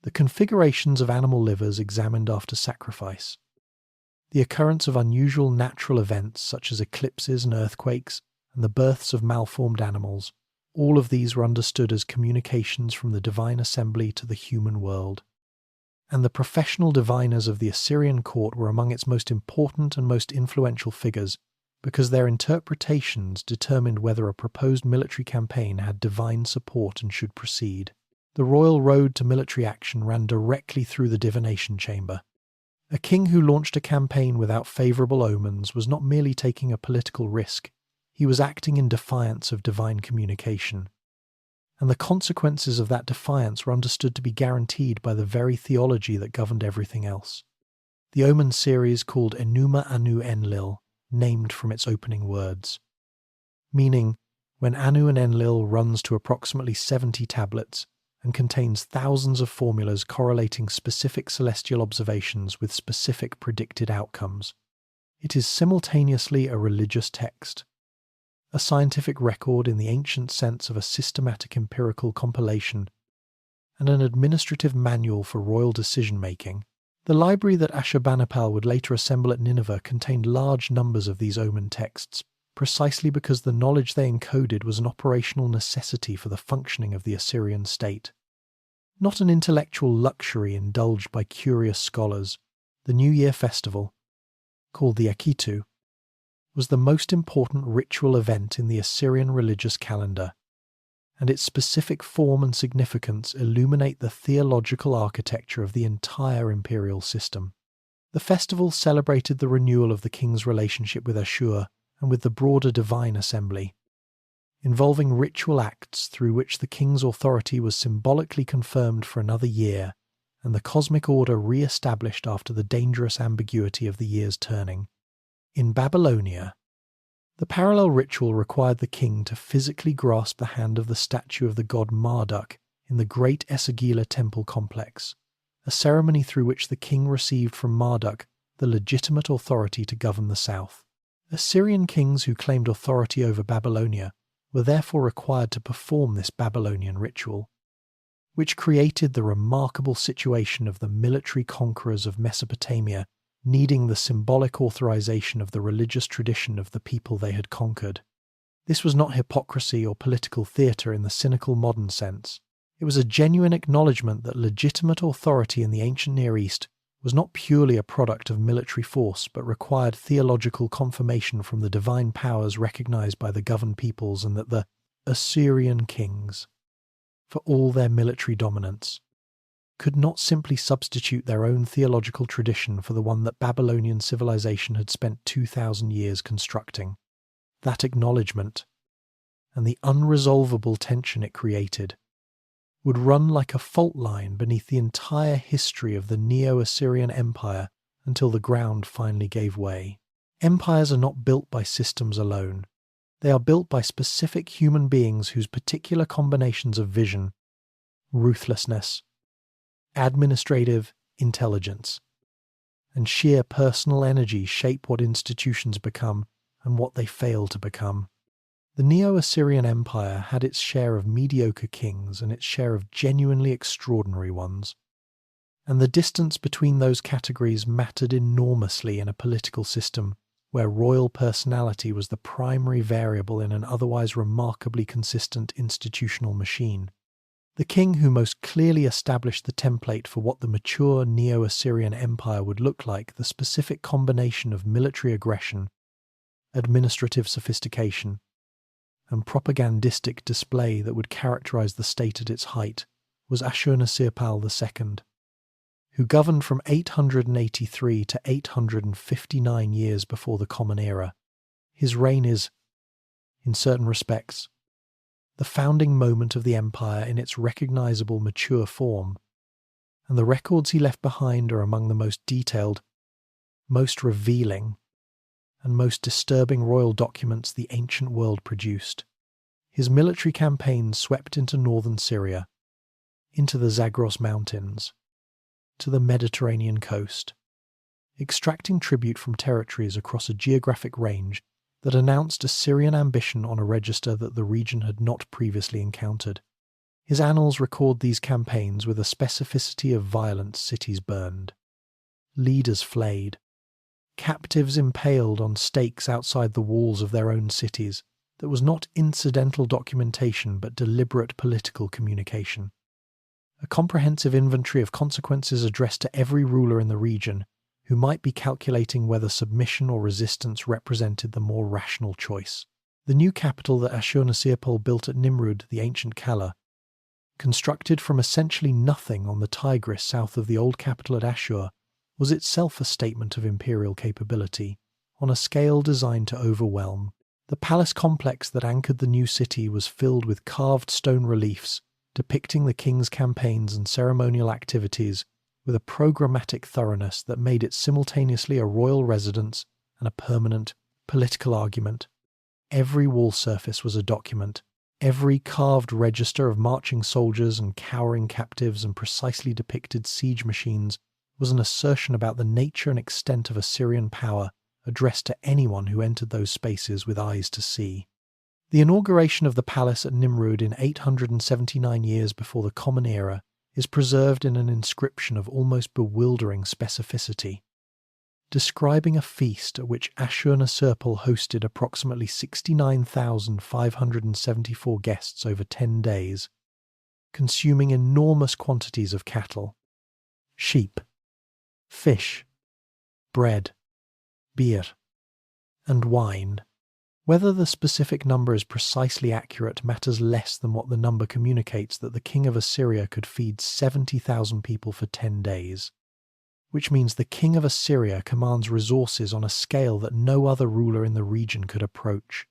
the configurations of animal livers examined after sacrifice, the occurrence of unusual natural events such as eclipses and earthquakes, and the births of malformed animals. All of these were understood as communications from the divine assembly to the human world. And the professional diviners of the Assyrian court were among its most important and most influential figures, because their interpretations determined whether a proposed military campaign had divine support and should proceed. The royal road to military action ran directly through the divination chamber. A king who launched a campaign without favourable omens was not merely taking a political risk, he was acting in defiance of divine communication. And the consequences of that defiance were understood to be guaranteed by the very theology that governed everything else. The omen series called Enuma Anu Enlil, named from its opening words, meaning when Anu and Enlil runs to approximately 70 tablets and contains thousands of formulas correlating specific celestial observations with specific predicted outcomes. It is simultaneously a religious text, a scientific record in the ancient sense of a systematic empirical compilation, and an administrative manual for royal decision-making. The library that Ashurbanipal would later assemble at Nineveh contained large numbers of these omen texts, precisely because the knowledge they encoded was an operational necessity for the functioning of the Assyrian state. Not an intellectual luxury indulged by curious scholars, the New Year festival, called the Akitu, was the most important ritual event in the Assyrian religious calendar, and its specific form and significance illuminate the theological architecture of the entire imperial system. The festival celebrated the renewal of the king's relationship with Ashur and with the broader divine assembly, involving ritual acts through which the king's authority was symbolically confirmed for another year and the cosmic order re-established after the dangerous ambiguity of the year's turning. In Babylonia, the parallel ritual required the king to physically grasp the hand of the statue of the god Marduk in the great Esagila temple complex, a ceremony through which the king received from Marduk the legitimate authority to govern the south. Assyrian kings who claimed authority over Babylonia were therefore required to perform this Babylonian ritual, which created the remarkable situation of the military conquerors of Mesopotamia needing the symbolic authorization of the religious tradition of the people they had conquered. This was not hypocrisy or political theatre in the cynical modern sense. It was a genuine acknowledgement that legitimate authority in the ancient Near East was not purely a product of military force but required theological confirmation from the divine powers recognized by the governed peoples, and that the Assyrian kings, for all their military dominance, could not simply substitute their own theological tradition for the one that Babylonian civilization had spent 2,000 years constructing. That acknowledgement, and the unresolvable tension it created, would run like a fault line beneath the entire history of the Neo-Assyrian Empire until the ground finally gave way. Empires are not built by systems alone. They are built by specific human beings whose particular combinations of vision, ruthlessness, administrative intelligence, and sheer personal energy shape what institutions become and what they fail to become. The Neo-Assyrian Empire had its share of mediocre kings and its share of genuinely extraordinary ones, and the distance between those categories mattered enormously in a political system where royal personality was the primary variable in an otherwise remarkably consistent institutional machine. The king who most clearly established the template for what the mature Neo-Assyrian Empire would look like, the specific combination of military aggression, administrative sophistication, and propagandistic display that would characterize the state at its height, was Ashurnasirpal II, who governed from 883 to 859 years before the Common Era. His reign is, in certain respects, the founding moment of the empire in its recognizable mature form, and the records he left behind are among the most detailed, most revealing, and most disturbing royal documents the ancient world produced. His military campaigns swept into northern Syria, into the Zagros Mountains, to the Mediterranean coast, extracting tribute from territories across a geographic range that announced Assyrian ambition on a register that the region had not previously encountered. His annals record these campaigns with a specificity of violence: cities burned, leaders flayed, captives impaled on stakes outside the walls of their own cities. That was not incidental documentation but deliberate political communication. A comprehensive inventory of consequences addressed to every ruler in the region who might be calculating whether submission or resistance represented the more rational choice. The new capital that Ashurnasirpal built at Nimrud, the ancient Calah, constructed from essentially nothing on the Tigris south of the old capital at Ashur, was itself a statement of imperial capability, on a scale designed to overwhelm. The palace complex that anchored the new city was filled with carved stone reliefs depicting the king's campaigns and ceremonial activities with a programmatic thoroughness that made it simultaneously a royal residence and a permanent political argument. Every wall surface was a document. Every carved register of marching soldiers and cowering captives and precisely depicted siege machines was an assertion about the nature and extent of Assyrian power, addressed to anyone who entered those spaces with eyes to see. The inauguration of the palace at Nimrud in 879 years before the Common Era is preserved in an inscription of almost bewildering specificity, describing a feast at which Ashurnasirpal hosted approximately 69,574 guests over 10 days, consuming enormous quantities of cattle, sheep, fish, bread, beer, and wine. Whether the specific number is precisely accurate matters less than what the number communicates: that the king of Assyria could feed 70,000 people for 10 days, which means the king of Assyria commands resources on a scale that no other ruler in the region could approach,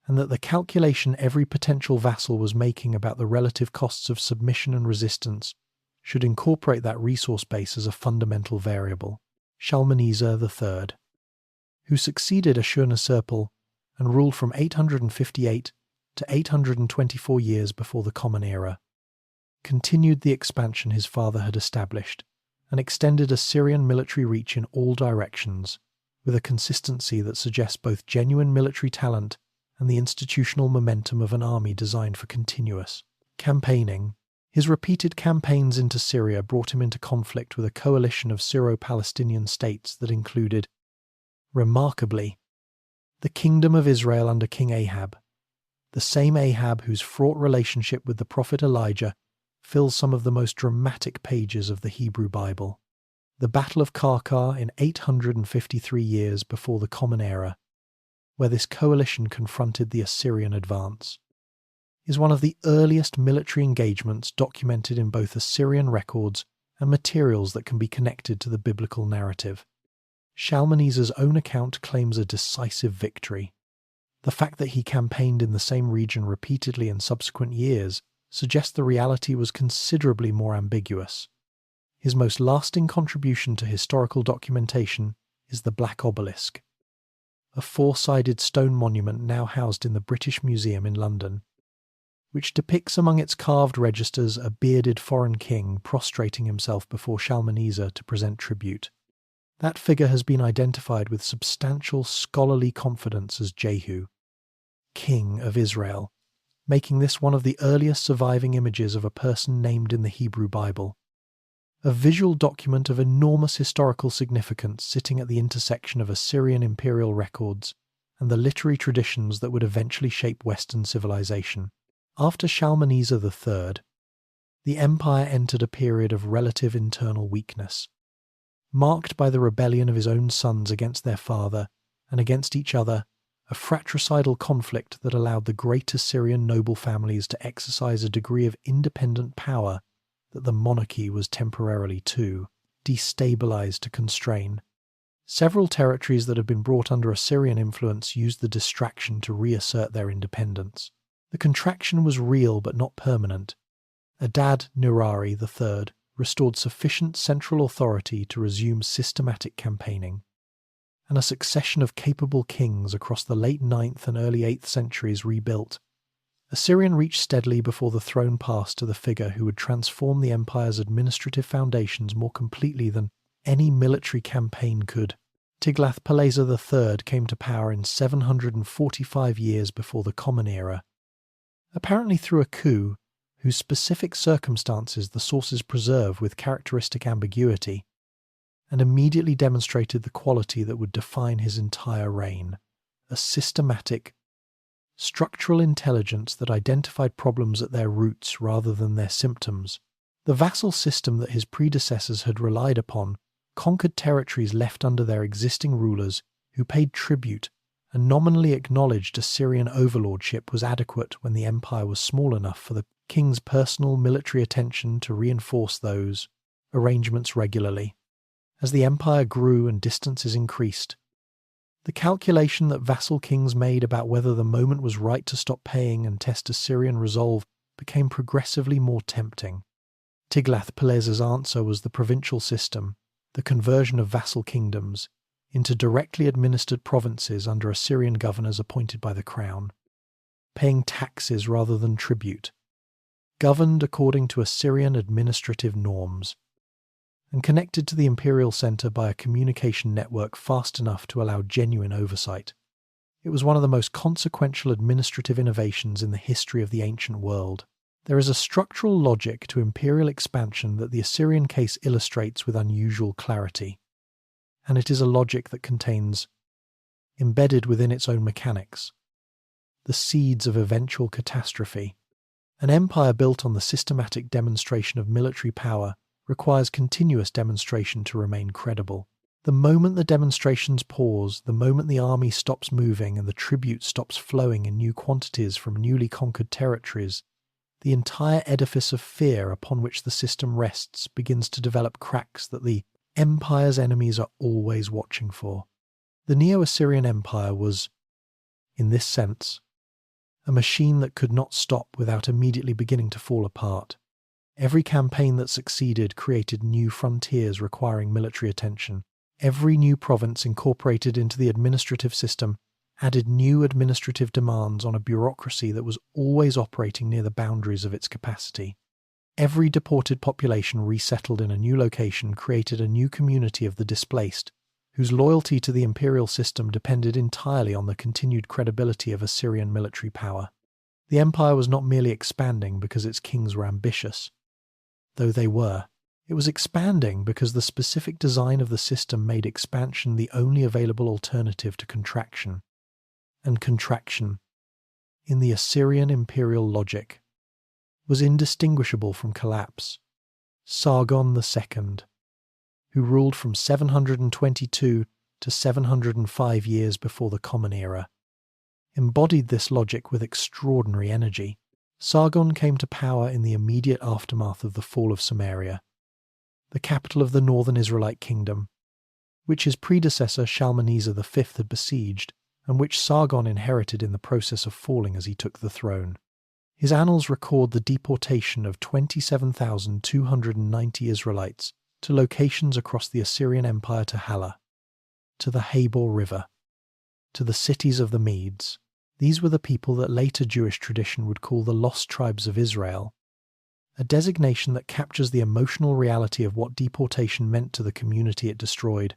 and that the calculation every potential vassal was making about the relative costs of submission and resistance should incorporate that resource base as a fundamental variable. Shalmaneser III, who succeeded Ashurnasirpal and ruled from 858 to 824 years before the Common Era, continued the expansion his father had established and extended Assyrian military reach in all directions with a consistency that suggests both genuine military talent and the institutional momentum of an army designed for continuous campaigning. His repeated campaigns into Syria brought him into conflict with a coalition of Syro-Palestinian states that included, remarkably, the Kingdom of Israel under King Ahab, the same Ahab whose fraught relationship with the prophet Elijah fills some of the most dramatic pages of the Hebrew Bible. The Battle of Karkar in 853 years before the Common Era, where this coalition confronted the Assyrian advance, is one of the earliest military engagements documented in both Assyrian records and materials that can be connected to the biblical narrative. Shalmaneser's own account claims a decisive victory. The fact that he campaigned in the same region repeatedly in subsequent years suggests the reality was considerably more ambiguous. His most lasting contribution to historical documentation is the Black Obelisk, a four-sided stone monument now housed in the British Museum in London, which depicts among its carved registers a bearded foreign king prostrating himself before Shalmaneser to present tribute. That figure has been identified with substantial scholarly confidence as Jehu, king of Israel, making this one of the earliest surviving images of a person named in the Hebrew Bible. A visual document of enormous historical significance sitting at the intersection of Assyrian imperial records and the literary traditions that would eventually shape Western civilization. After Shalmaneser III, the empire entered a period of relative internal weakness, marked by the rebellion of his own sons against their father and against each other, a fratricidal conflict that allowed the great Assyrian noble families to exercise a degree of independent power that the monarchy was temporarily too destabilized to constrain. Several territories that had been brought under Assyrian influence used the distraction to reassert their independence. The contraction was real but not permanent. Adad-Nirari III restored sufficient central authority to resume systematic campaigning, and a succession of capable kings across the late 9th and early 8th centuries rebuilt. Assyrian reached steadily before the throne passed to the figure who would transform the empire's administrative foundations more completely than any military campaign could. Tiglath-Pileser III came to power in 745 years before the Common Era, apparently through a coup whose specific circumstances the sources preserve with characteristic ambiguity, and immediately demonstrated the quality that would define his entire reign: a systematic, structural intelligence that identified problems at their roots rather than their symptoms. The vassal system that his predecessors had relied upon conquered territories left under their existing rulers who paid tribute and nominally acknowledged Assyrian overlordship was adequate when the empire was small enough for the king's personal military attention to reinforce those arrangements regularly. As the empire grew and distances increased, the calculation that vassal kings made about whether the moment was right to stop paying and test Assyrian resolve became progressively more tempting. Tiglath-Pileser's answer was the provincial system, the conversion of vassal kingdoms into directly administered provinces under Assyrian governors appointed by the crown, paying taxes rather than tribute, governed according to Assyrian administrative norms, and connected to the imperial centre by a communication network fast enough to allow genuine oversight. It was one of the most consequential administrative innovations in the history of the ancient world. There is a structural logic to imperial expansion that the Assyrian case illustrates with unusual clarity, and it is a logic that contains, embedded within its own mechanics, the seeds of eventual catastrophe. An empire built on the systematic demonstration of military power requires continuous demonstration to remain credible. The moment the demonstrations pause, the moment the army stops moving and the tribute stops flowing in new quantities from newly conquered territories, the entire edifice of fear upon which the system rests begins to develop cracks that the empire's enemies are always watching for. The Neo-Assyrian Empire was, in this sense, a machine that could not stop without immediately beginning to fall apart. Every campaign that succeeded created new frontiers requiring military attention. Every new province incorporated into the administrative system added new administrative demands on a bureaucracy that was always operating near the boundaries of its capacity. Every deported population resettled in a new location created a new community of the displaced, whose loyalty to the imperial system depended entirely on the continued credibility of Assyrian military power. The empire was not merely expanding because its kings were ambitious, though they were. It was expanding because the specific design of the system made expansion the only available alternative to contraction. And contraction, in the Assyrian imperial logic, was indistinguishable from collapse. Sargon II, who ruled from 722 to 705 years before the Common Era, embodied this logic with extraordinary energy. Sargon came to power in the immediate aftermath of the fall of Samaria, the capital of the northern Israelite kingdom, which his predecessor Shalmaneser V had besieged, and which Sargon inherited in the process of falling as he took the throne. His annals record the deportation of 27,290 Israelites to locations across the Assyrian Empire to Hala, to the Habor River, to the cities of the Medes. These were the people that later Jewish tradition would call the lost tribes of Israel, a designation that captures the emotional reality of what deportation meant to the community it destroyed,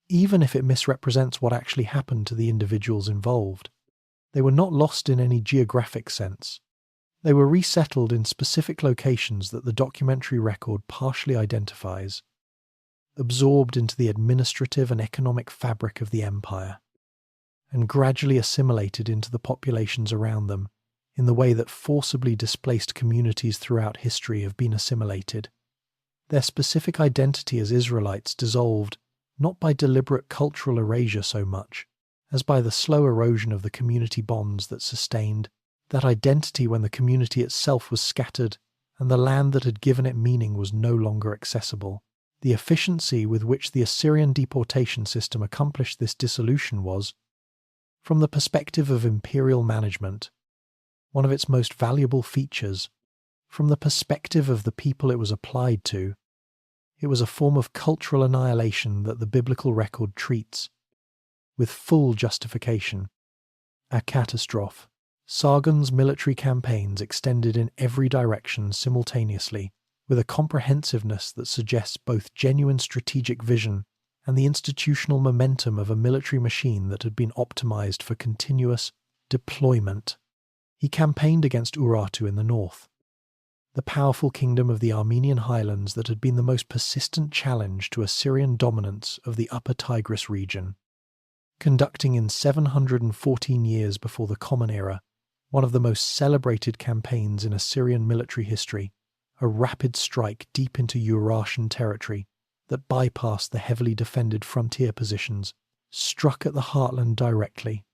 even if it misrepresents what actually happened to the individuals involved. They were not lost in any geographic sense. They were resettled in specific locations that the documentary record partially identifies, absorbed into the administrative and economic fabric of the empire, and gradually assimilated into the populations around them in the way that forcibly displaced communities throughout history have been assimilated. Their specific identity as Israelites dissolved not by deliberate cultural erasure so much as by the slow erosion of the community bonds that sustained that identity when the community itself was scattered and the land that had given it meaning was no longer accessible. The efficiency with which the Assyrian deportation system accomplished this dissolution was, from the perspective of imperial management, one of its most valuable features. From the perspective of the people it was applied to, it was a form of cultural annihilation that the biblical record treats with full justification. A catastrophe. Sargon's military campaigns extended in every direction simultaneously, with a comprehensiveness that suggests both genuine strategic vision and the institutional momentum of a military machine that had been optimized for continuous deployment. He campaigned against Urartu in the north, the powerful kingdom of the Armenian highlands that had been the most persistent challenge to Assyrian dominance of the upper Tigris region, conducting in 714 years before the Common Era one of the most celebrated campaigns in Assyrian military history, a rapid strike deep into Urartian territory that bypassed the heavily defended frontier positions, struck at the heartland directly,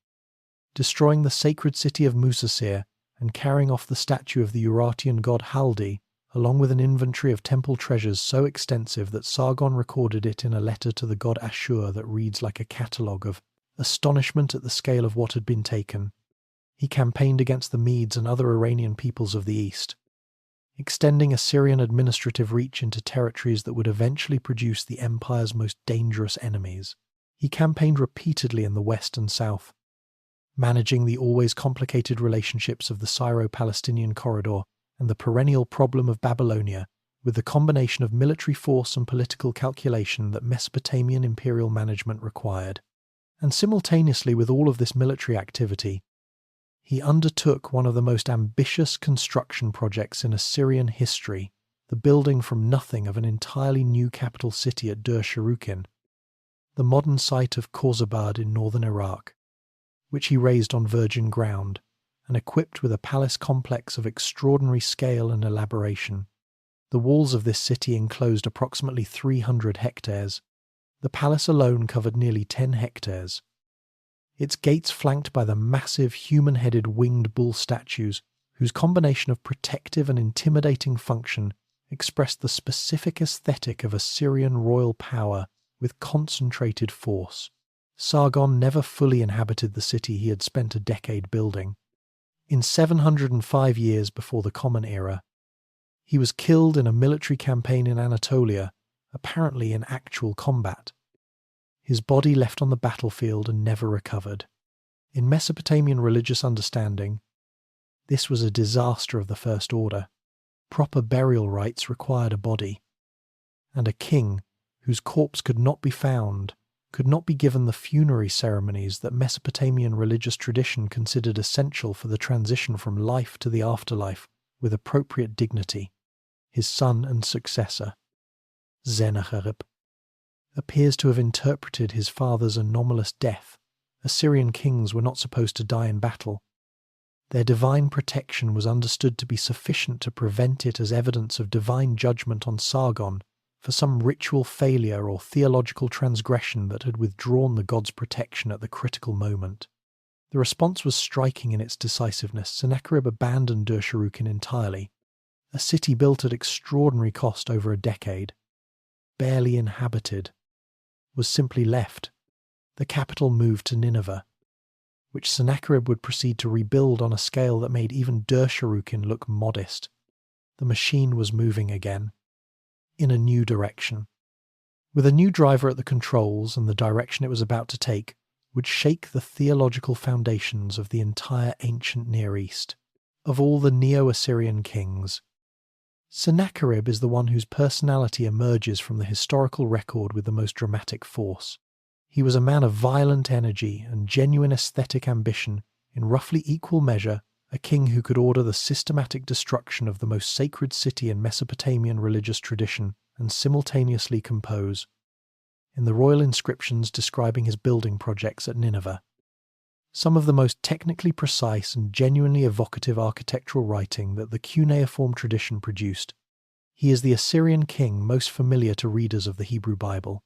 destroying the sacred city of Musasir and carrying off the statue of the Urartian god Haldi, along with an inventory of temple treasures so extensive that Sargon recorded it in a letter to the god Ashur that reads like a catalogue of astonishment at the scale of what had been taken. He campaigned against the Medes and other Iranian peoples of the east, extending Assyrian administrative reach into territories that would eventually produce the empire's most dangerous enemies. He campaigned repeatedly in the west and south, managing the always complicated relationships of the Syro-Palestinian corridor and the perennial problem of Babylonia, with the combination of military force and political calculation that Mesopotamian imperial management required. And simultaneously with all of this military activity, he undertook one of the most ambitious construction projects in Assyrian history, the building from nothing of an entirely new capital city at Dur-Sharrukin, the modern site of Khorzabad in northern Iraq, which he raised on virgin ground and equipped with a palace complex of extraordinary scale and elaboration. The walls of this city enclosed approximately 300 hectares. The palace alone covered nearly 10 hectares. Its gates flanked by the massive human-headed winged bull statues, whose combination of protective and intimidating function expressed the specific aesthetic of Assyrian royal power with concentrated force. Sargon never fully inhabited the city he had spent a decade building. In 705 years before the Common Era, he was killed in a military campaign in Anatolia, apparently in actual combat. His body left on the battlefield and never recovered. In Mesopotamian religious understanding, this was a disaster of the first order. Proper burial rites required a body, and a king whose corpse could not be found could not be given the funerary ceremonies that Mesopotamian religious tradition considered essential for the transition from life to the afterlife with appropriate dignity. His son and successor, Sennacherib, appears to have interpreted his father's anomalous death. Assyrian kings were not supposed to die in battle. Their divine protection was understood to be sufficient to prevent it as evidence of divine judgment on Sargon for some ritual failure or theological transgression that had withdrawn the god's protection at the critical moment. The response was striking in its decisiveness. Sennacherib abandoned Dur-Sharrukin entirely. A city built at extraordinary cost over a decade, barely inhabited, was simply left. The capital moved to Nineveh, which Sennacherib would proceed to rebuild on a scale that made even Dur-Sharrukin look modest. The machine was moving again, in a new direction. With a new driver at the controls, and the direction it was about to take would shake the theological foundations of the entire ancient Near East. Of all the Neo-Assyrian kings, Sennacherib is the one whose personality emerges from the historical record with the most dramatic force. He was a man of violent energy and genuine aesthetic ambition, in roughly equal measure, a king who could order the systematic destruction of the most sacred city in Mesopotamian religious tradition and simultaneously compose, in the royal inscriptions describing his building projects at Nineveh, some of the most technically precise and genuinely evocative architectural writing that the cuneiform tradition produced. He is the Assyrian king most familiar to readers of the Hebrew Bible,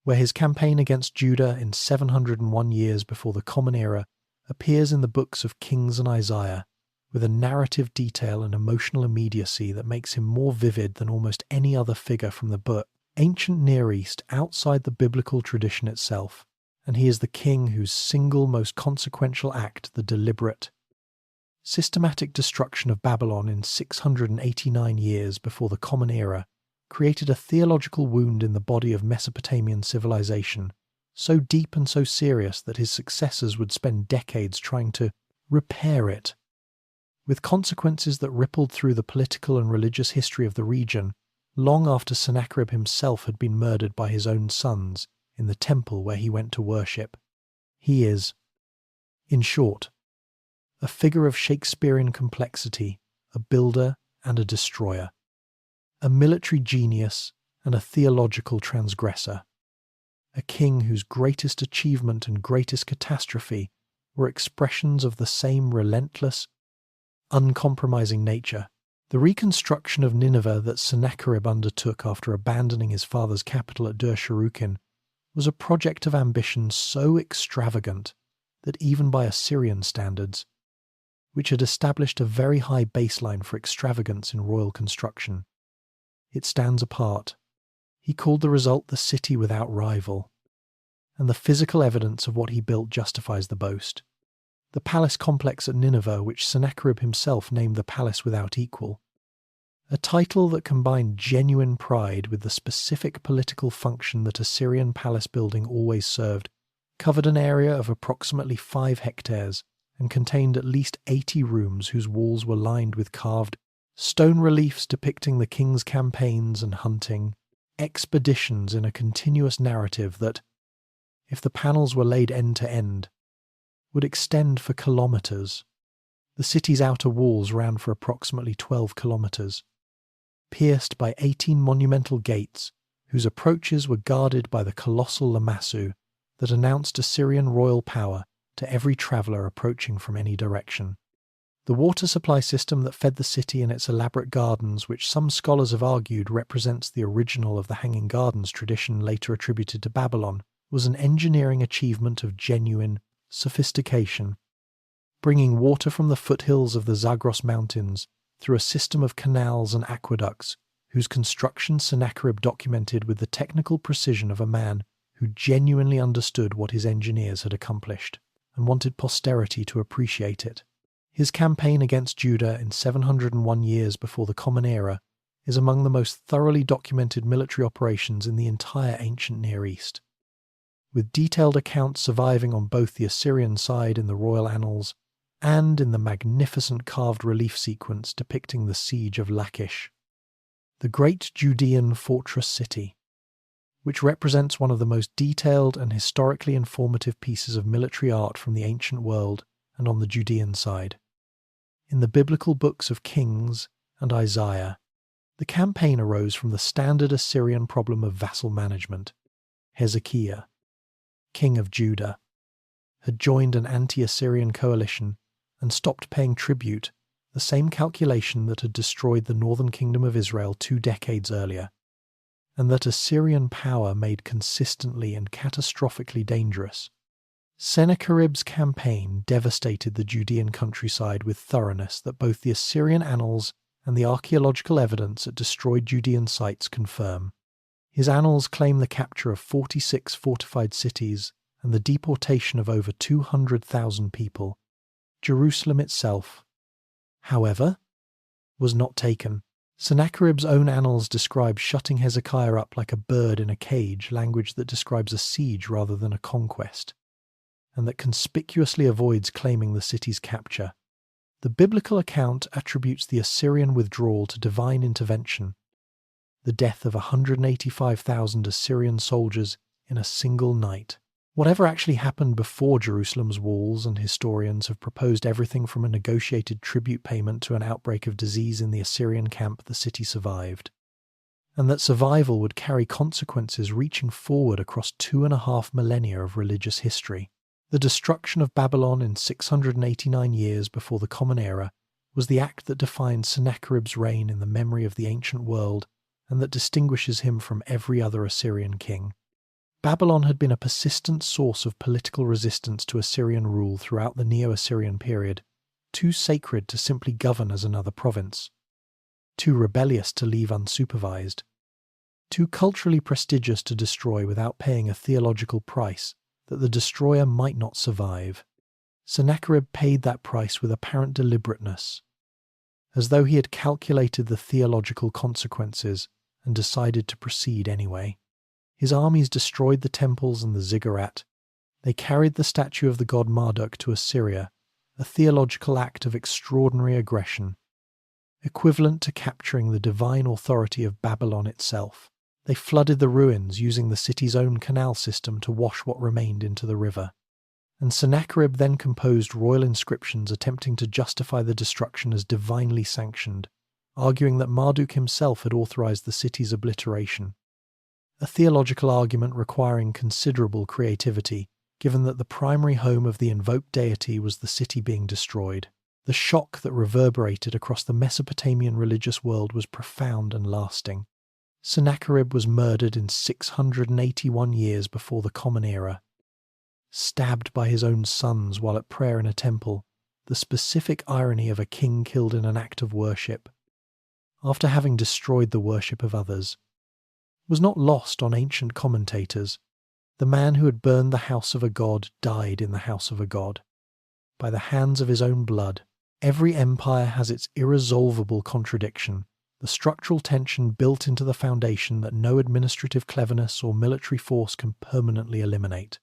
where his campaign against Judah in 701 years before the Common Era appears in the books of Kings and Isaiah, with a narrative detail and emotional immediacy that makes him more vivid than almost any other figure from the book. Ancient Near East outside the biblical tradition itself, and he is the king whose single most consequential act, the deliberate, systematic destruction of Babylon in 689 years before the Common Era, created a theological wound in the body of Mesopotamian civilization, so deep and so serious that his successors would spend decades trying to repair it, with consequences that rippled through the political and religious history of the region, long after Sennacherib himself had been murdered by his own sons in the temple where he went to worship. He is, in short, a figure of Shakespearean complexity, a builder and a destroyer, a military genius and a theological transgressor, a king whose greatest achievement and greatest catastrophe were expressions of the same relentless, uncompromising nature. The reconstruction of Nineveh that Sennacherib undertook after abandoning his father's capital at Dur-Sharrukin was a project of ambition so extravagant that even by Assyrian standards, which had established a very high baseline for extravagance in royal construction, it stands apart. He called the result the city without rival, and the physical evidence of what he built justifies the boast. The palace complex at Nineveh, which Sennacherib himself named the palace without equal, a title that combined genuine pride with the specific political function that Assyrian palace building always served, covered an area of approximately 5 hectares and contained at least 80 rooms whose walls were lined with carved stone reliefs depicting the king's campaigns and hunting expeditions in a continuous narrative that, if the panels were laid end to end, would extend for kilometres. The city's outer walls ran for approximately 12 kilometres, pierced by 18 monumental gates whose approaches were guarded by the colossal lamassu that announced Assyrian royal power to every traveller approaching from any direction. The water supply system that fed the city and its elaborate gardens, which some scholars have argued represents the original of the Hanging Gardens tradition later attributed to Babylon, was an engineering achievement of genuine sophistication, bringing water from the foothills of the Zagros Mountains through a system of canals and aqueducts whose construction Sennacherib documented with the technical precision of a man who genuinely understood what his engineers had accomplished and wanted posterity to appreciate it. His campaign against Judah in 701 years before the Common Era is among the most thoroughly documented military operations in the entire ancient Near East, with detailed accounts surviving on both the Assyrian side in the royal annals and in the magnificent carved relief sequence depicting the siege of Lachish, the great Judean fortress city, which represents one of the most detailed and historically informative pieces of military art from the ancient world and on the Judean side. In the biblical books of Kings and Isaiah, the campaign arose from the standard Assyrian problem of vassal management. Hezekiah, king of Judah, had joined an anti-Assyrian coalition and stopped paying tribute, the same calculation that had destroyed the northern kingdom of Israel 2 decades earlier. and that Assyrian power made consistently and catastrophically dangerous. Sennacherib's campaign devastated the Judean countryside with thoroughness that both the Assyrian annals and the archaeological evidence at destroyed Judean sites confirm. His annals claim the capture of 46 fortified cities and the deportation of over 200,000 people. Jerusalem itself, however, was not taken. Sennacherib's own annals describe shutting Hezekiah up like a bird in a cage, language that describes a siege rather than a conquest, and that conspicuously avoids claiming the city's capture. The biblical account attributes the Assyrian withdrawal to divine intervention, the death of 185,000 Assyrian soldiers in a single night. Whatever actually happened before Jerusalem's walls, and historians have proposed everything from a negotiated tribute payment to an outbreak of disease in the Assyrian camp, the city survived, and that survival would carry consequences reaching forward across 2.5 millennia of religious history. The destruction of Babylon in 689 years before the Common Era was the act that defined Sennacherib's reign in the memory of the ancient world and that distinguishes him from every other Assyrian king. Babylon had been a persistent source of political resistance to Assyrian rule throughout the Neo-Assyrian period, too sacred to simply govern as another province, too rebellious to leave unsupervised, too culturally prestigious to destroy without paying a theological price that the destroyer might not survive. Sennacherib paid that price with apparent deliberateness, as though he had calculated the theological consequences and decided to proceed anyway. His armies destroyed the temples and the ziggurat. They carried the statue of the god Marduk to Assyria, a theological act of extraordinary aggression, equivalent to capturing the divine authority of Babylon itself. They flooded the ruins using the city's own canal system to wash what remained into the river. And Sennacherib then composed royal inscriptions attempting to justify the destruction as divinely sanctioned, arguing that Marduk himself had authorized the city's obliteration. A theological argument requiring considerable creativity, given that the primary home of the invoked deity was the city being destroyed. The shock that reverberated across the Mesopotamian religious world was profound and lasting. Sennacherib was murdered in 681 years before the Common Era, stabbed by his own sons while at prayer in a temple, the specific irony of a king killed in an act of worship, after having destroyed the worship of others, was not lost on ancient commentators. The man who had burned the house of a god died in the house of a god, by the hands of his own blood. Every empire has its irresolvable contradiction, the structural tension built into the foundation that no administrative cleverness or military force can permanently eliminate,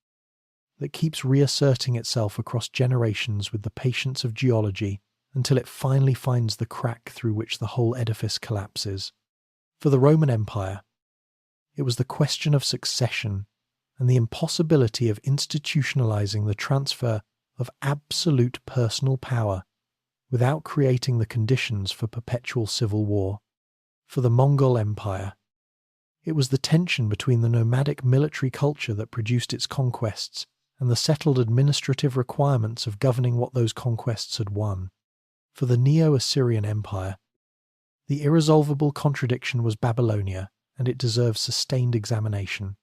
that keeps reasserting itself across generations with the patience of geology until it finally finds the crack through which the whole edifice collapses. For the Roman Empire, it was the question of succession and the impossibility of institutionalizing the transfer of absolute personal power without creating the conditions for perpetual civil war. For the Mongol Empire, it was the tension between the nomadic military culture that produced its conquests and the settled administrative requirements of governing what those conquests had won. For the Neo-Assyrian Empire, the irresolvable contradiction was Babylonia, and it deserves sustained examination,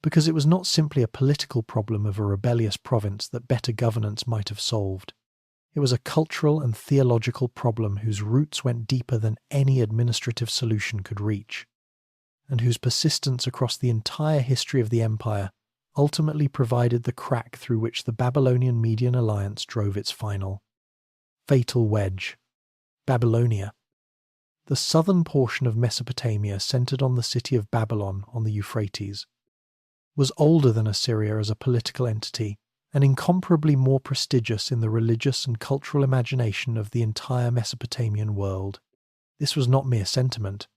because it was not simply a political problem of a rebellious province that better governance might have solved. It was a cultural and theological problem whose roots went deeper than any administrative solution could reach, and whose persistence across the entire history of the empire ultimately provided the crack through which the Babylonian-Median alliance drove its final, fatal wedge. Babylonia. The southern portion of Mesopotamia, centered on the city of Babylon on the Euphrates, was older than Assyria as a political entity and incomparably more prestigious in the religious and cultural imagination of the entire Mesopotamian world. This was not mere sentiment.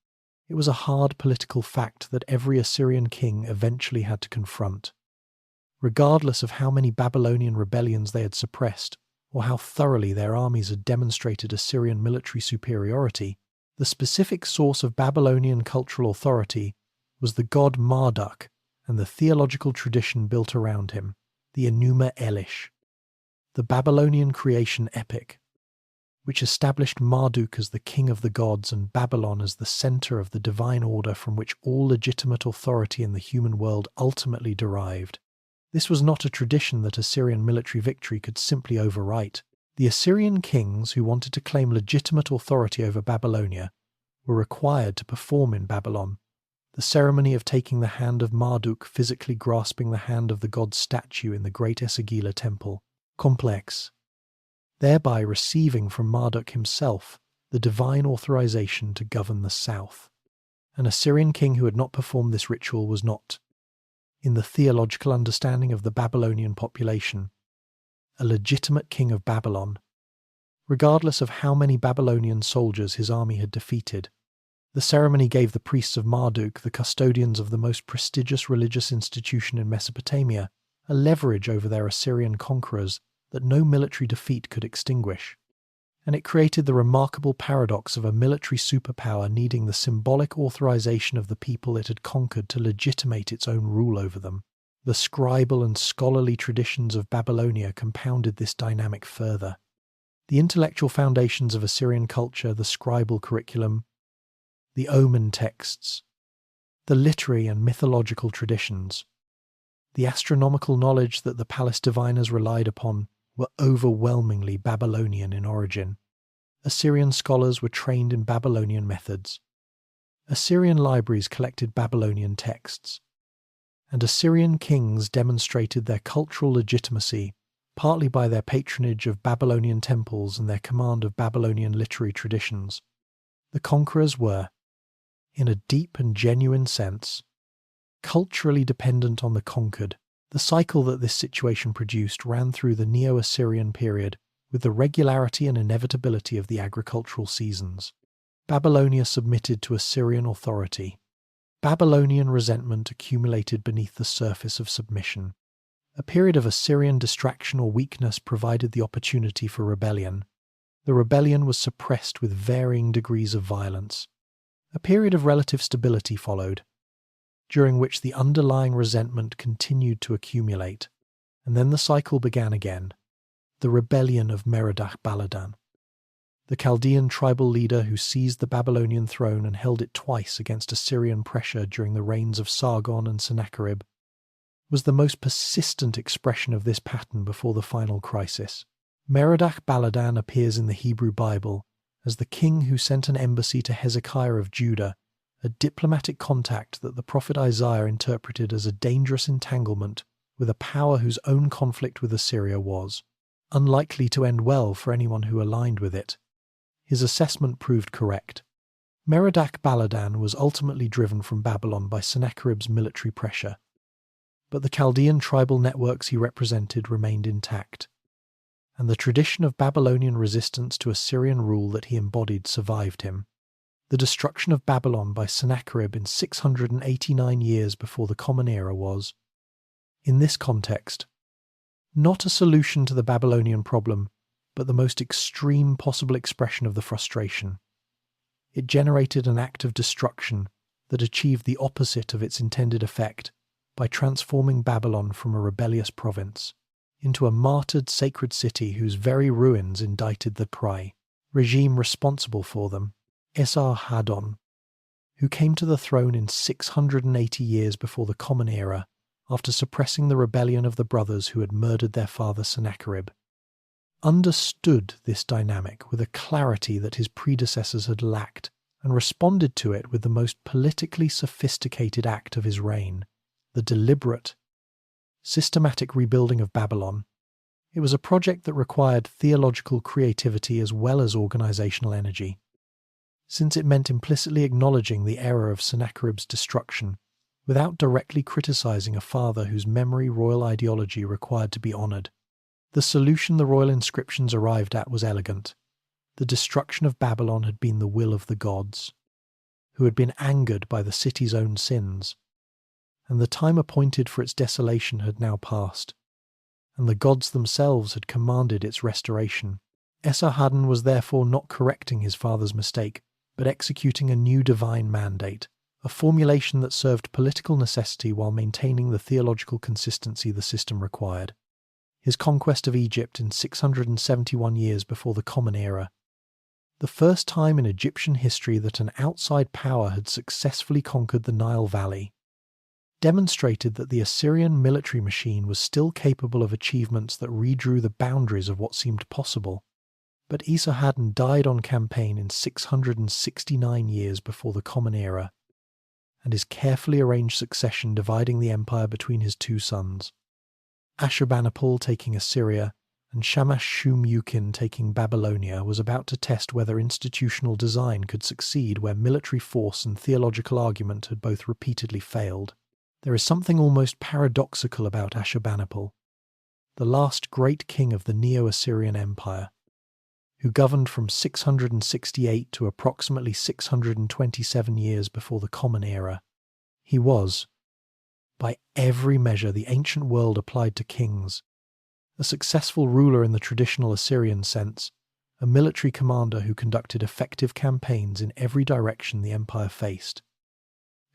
It was a hard political fact that every Assyrian king eventually had to confront. Regardless of how many Babylonian rebellions they had suppressed, or how thoroughly their armies had demonstrated Assyrian military superiority, the specific source of Babylonian cultural authority was the god Marduk and the theological tradition built around him, the Enuma Elish, the Babylonian creation epic. which established Marduk as the king of the gods and Babylon as the center of the divine order from which all legitimate authority in the human world ultimately derived. This was not a tradition that Assyrian military victory could simply overwrite. The Assyrian kings who wanted to claim legitimate authority over Babylonia were required to perform in Babylon the ceremony of taking the hand of Marduk, physically grasping the hand of the god statue in the Great Esagila temple complex, thereby receiving from Marduk himself the divine authorization to govern the south. An Assyrian king who had not performed this ritual was not, in the theological understanding of the Babylonian population, a legitimate king of Babylon, regardless of how many Babylonian soldiers his army had defeated. The ceremony gave the priests of Marduk, the custodians of the most prestigious religious institution in Mesopotamia, a leverage over their Assyrian conquerors that no military defeat could extinguish. And it created the remarkable paradox of a military superpower needing the symbolic authorization of the people it had conquered to legitimate its own rule over them. The scribal and scholarly traditions of Babylonia compounded this dynamic further. The intellectual foundations of Assyrian culture, the scribal curriculum, the omen texts, the literary and mythological traditions, the astronomical knowledge that the palace diviners relied upon were overwhelmingly Babylonian in origin. Assyrian scholars were trained in Babylonian methods. Assyrian libraries collected Babylonian texts, and Assyrian kings demonstrated their cultural legitimacy partly by their patronage of Babylonian temples and their command of Babylonian literary traditions. The conquerors were, in a deep and genuine sense, culturally dependent on the conquered. The cycle that this situation produced ran through the Neo-Assyrian period with the regularity and inevitability of the agricultural seasons. Babylonia submitted to Assyrian authority. Babylonian resentment accumulated beneath the surface of submission. A period of Assyrian distraction or weakness provided the opportunity for rebellion. The rebellion was suppressed with varying degrees of violence. A period of relative stability followed, during which the underlying resentment continued to accumulate, and then the cycle began again. The rebellion of Merodach-Baladan, the Chaldean tribal leader who seized the Babylonian throne and held it twice against Assyrian pressure during the reigns of Sargon and Sennacherib, was the most persistent expression of this pattern before the final crisis. Merodach-Baladan appears in the Hebrew Bible as the king who sent an embassy to Hezekiah of Judah, a diplomatic contact that the prophet Isaiah interpreted as a dangerous entanglement with a power whose own conflict with Assyria was unlikely to end well for anyone who aligned with it. His assessment proved correct. Merodach-Baladan was ultimately driven from Babylon by Sennacherib's military pressure, but the Chaldean tribal networks he represented remained intact, and the tradition of Babylonian resistance to Assyrian rule that he embodied survived him. The destruction of Babylon by Sennacherib in 689 years before the Common Era was, in this context, not a solution to the Babylonian problem, but the most extreme possible expression of the frustration. It generated an act of destruction that achieved the opposite of its intended effect by transforming Babylon from a rebellious province into a martyred sacred city whose very ruins indicted the regime responsible for them, Esarhaddon, who came to the throne in 680 years before the Common Era after suppressing the rebellion of the brothers who had murdered their father Sennacherib, understood this dynamic with a clarity that his predecessors had lacked and responded to it with the most politically sophisticated act of his reign, the deliberate, systematic rebuilding of Babylon. It was a project that required theological creativity as well as organizational energy, since it meant implicitly acknowledging the error of Sennacherib's destruction without directly criticizing a father whose memory royal ideology required to be honored. The solution the royal inscriptions arrived at was elegant. The destruction of Babylon had been the will of the gods, who had been angered by the city's own sins, and the time appointed for its desolation had now passed, and the gods themselves had commanded its restoration. Esarhaddon was therefore not correcting his father's mistake, but executing a new divine mandate, a formulation that served political necessity while maintaining the theological consistency the system required. His conquest of Egypt in 671 years before the Common Era the first time in Egyptian history that an outside power had successfully conquered the Nile Valley, demonstrated that the Assyrian military machine was still capable of achievements that redrew the boundaries of what seemed possible. But Esarhaddon died on campaign in 669 years before the Common Era, and his carefully arranged succession dividing the empire between his two sons, Ashurbanipal taking Assyria and Shamash-shum-ukin taking Babylonia, was about to test whether institutional design could succeed where military force and theological argument had both repeatedly failed. There is something almost paradoxical about Ashurbanipal, the last great king of the Neo-Assyrian Empire, who governed from 668 to approximately 627 years before the Common Era. He was, by every measure the ancient world applied to kings, a successful ruler in the traditional Assyrian sense, a military commander who conducted effective campaigns in every direction the empire faced,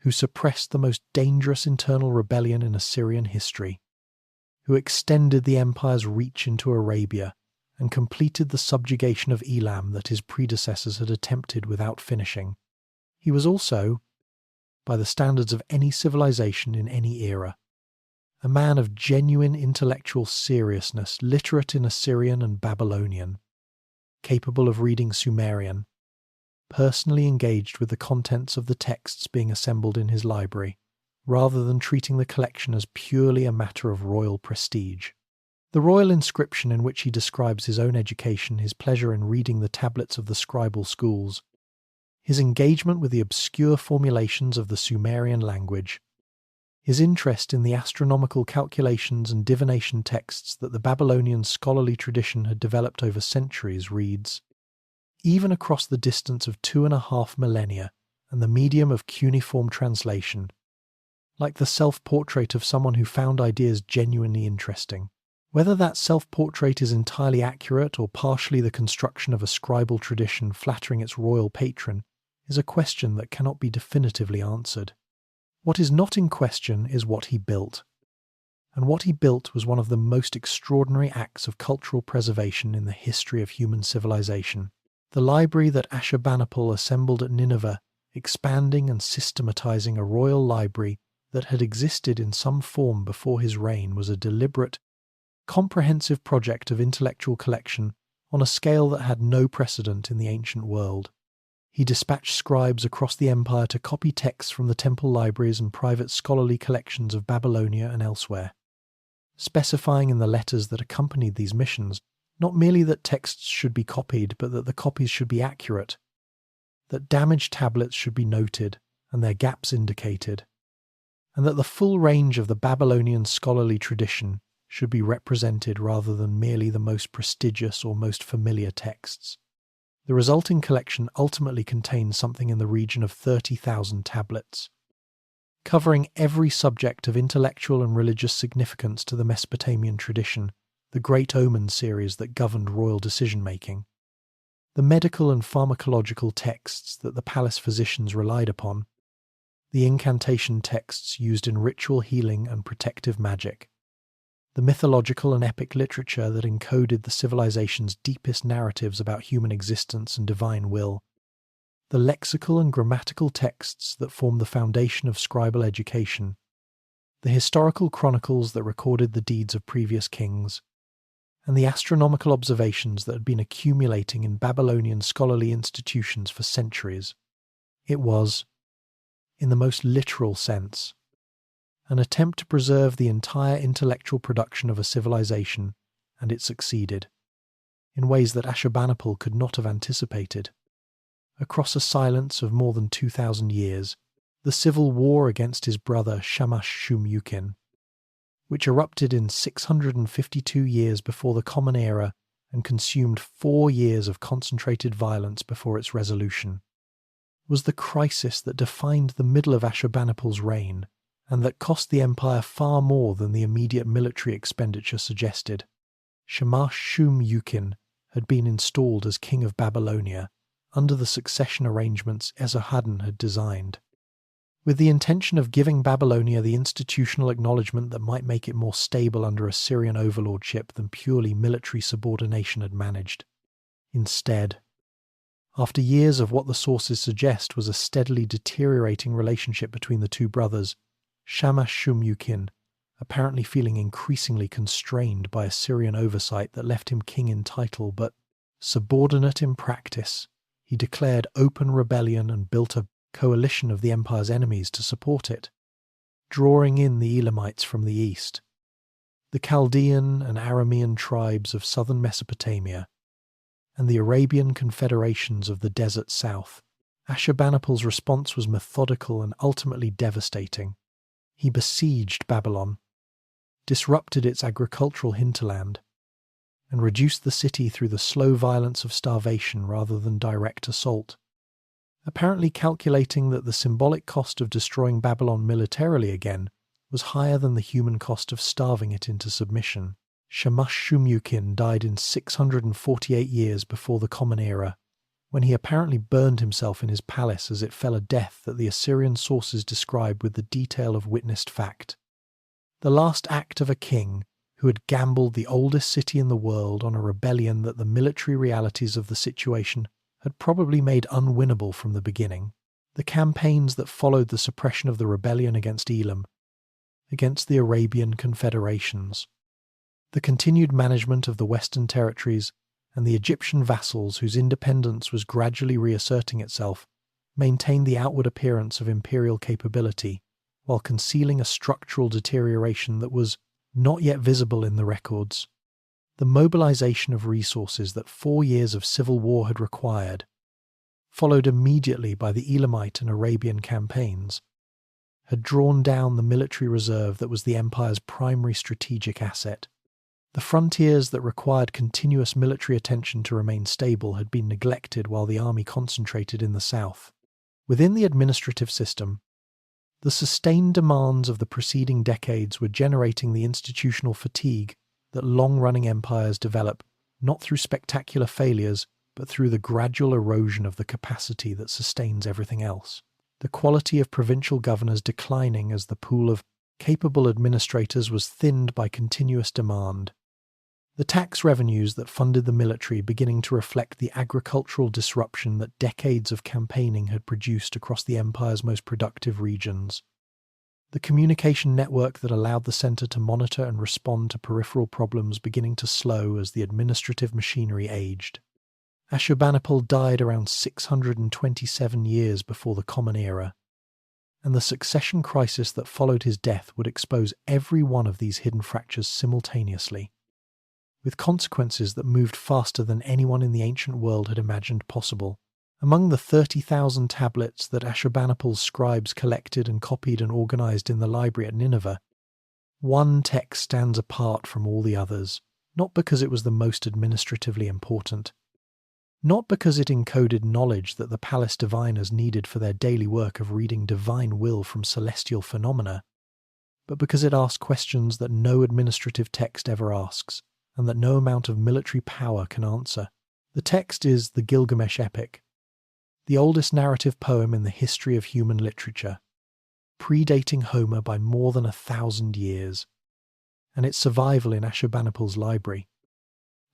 who suppressed the most dangerous internal rebellion in Assyrian history, who extended the empire's reach into Arabia and completed the subjugation of Elam that his predecessors had attempted without finishing. He was also, by the standards of any civilization in any era, a man of genuine intellectual seriousness, literate in Assyrian and Babylonian, capable of reading Sumerian, personally engaged with the contents of the texts being assembled in his library, rather than treating the collection as purely a matter of royal prestige. The royal inscription in which he describes his own education, his pleasure in reading the tablets of the scribal schools, his engagement with the obscure formulations of the Sumerian language, his interest in the astronomical calculations and divination texts that the Babylonian scholarly tradition had developed over centuries, reads, even across the distance of 2.5 millennia and the medium of cuneiform translation, like the self-portrait of someone who found ideas genuinely interesting. Whether that self-portrait is entirely accurate or partially the construction of a scribal tradition flattering its royal patron is a question that cannot be definitively answered. What is not in question is what he built. And what he built was one of the most extraordinary acts of cultural preservation in the history of human civilization. The library that Ashurbanipal assembled at Nineveh, expanding and systematizing a royal library that had existed in some form before his reign, was a deliberate, comprehensive project of intellectual collection on a scale that had no precedent in the ancient world. He dispatched scribes across the empire to copy texts from the temple libraries and private scholarly collections of Babylonia and elsewhere, specifying in the letters that accompanied these missions not merely that texts should be copied, but that the copies should be accurate, that damaged tablets should be noted and their gaps indicated, and that the full range of the Babylonian scholarly tradition should be represented rather than merely the most prestigious or most familiar texts. The resulting collection ultimately contains something in the region of 30,000 tablets, covering every subject of intellectual and religious significance to the Mesopotamian tradition, the Great Omen series that governed royal decision-making, the medical and pharmacological texts that the palace physicians relied upon, the incantation texts used in ritual healing and protective magic, the mythological and epic literature that encoded the civilization's deepest narratives about human existence and divine will, the lexical and grammatical texts that formed the foundation of scribal education, the historical chronicles that recorded the deeds of previous kings, and the astronomical observations that had been accumulating in Babylonian scholarly institutions for centuries. It was, in the most literal sense, an attempt to preserve the entire intellectual production of a civilization, and it succeeded, in ways that Ashurbanipal could not have anticipated. Across a silence of more than 2,000 years, the civil war against his brother Shamash-shum-ukin, which erupted in 652 years before the Common Era and consumed 4 years of concentrated violence before its resolution, was the crisis that defined the middle of Ashurbanipal's reign, and that cost the empire far more than the immediate military expenditure suggested. Shamash-shum-ukin had been installed as king of Babylonia under the succession arrangements Esarhaddon had designed, with the intention of giving Babylonia the institutional acknowledgement that might make it more stable under Assyrian overlordship than purely military subordination had managed. Instead, After years of what the sources suggest was a steadily deteriorating relationship between the two brothers, Shamash-Shum-Ukin, apparently feeling increasingly constrained by Assyrian oversight that left him king in title but subordinate in practice, he declared open rebellion and built a coalition of the empire's enemies to support it, drawing in the Elamites from the east, the Chaldean and Aramean tribes of southern Mesopotamia, and the Arabian confederations of the desert south. Ashurbanipal's response was methodical and ultimately devastating. He besieged Babylon, disrupted its agricultural hinterland, and reduced the city through the slow violence of starvation rather than direct assault. Apparently calculating that the symbolic cost of destroying Babylon militarily again was higher than the human cost of starving it into submission. Shamash-Shum-Ukin died in 648 years before the Common Era, when he apparently burned himself in his palace as it fell a death that the Assyrian sources describe with the detail of witnessed fact. The last act of a king who had gambled the oldest city in the world on a rebellion that the military realities of the situation had probably made unwinnable from the beginning. The campaigns that followed the suppression of the rebellion against Elam, against the Arabian confederations, the continued management of the Western territories, and the Egyptian vassals whose independence was gradually reasserting itself, maintained the outward appearance of imperial capability, while concealing a structural deterioration that was not yet visible in the records. The mobilization of resources that 4 years of civil war had required, followed immediately by the Elamite and Arabian campaigns, had drawn down the military reserve that was the empire's primary strategic asset. The frontiers that required continuous military attention to remain stable had been neglected while the army concentrated in the south. Within the administrative system, the sustained demands of the preceding decades were generating the institutional fatigue that long-running empires develop, not through spectacular failures, but through the gradual erosion of the capacity that sustains everything else. The quality of provincial governors declining as the pool of capable administrators was thinned by continuous demand. The tax revenues that funded the military beginning to reflect the agricultural disruption that decades of campaigning had produced across the empire's most productive regions. The communication network that allowed the centre to monitor and respond to peripheral problems beginning to slow as the administrative machinery aged. Ashurbanipal died around 627 years before the Common Era, and the succession crisis that followed his death would expose every one of these hidden fractures simultaneously, with consequences that moved faster than anyone in the ancient world had imagined possible. Among the 30,000 tablets that Ashurbanipal's scribes collected and copied and organized in the library at Nineveh, one text stands apart from all the others, not because it was the most administratively important, not because it encoded knowledge that the palace diviners needed for their daily work of reading divine will from celestial phenomena, but because it asked questions that no administrative text ever asks, and that no amount of military power can answer. The text is the Gilgamesh epic, the oldest narrative poem in the history of human literature, predating Homer by more than 1,000 years, and its survival in Ashurbanipal's library,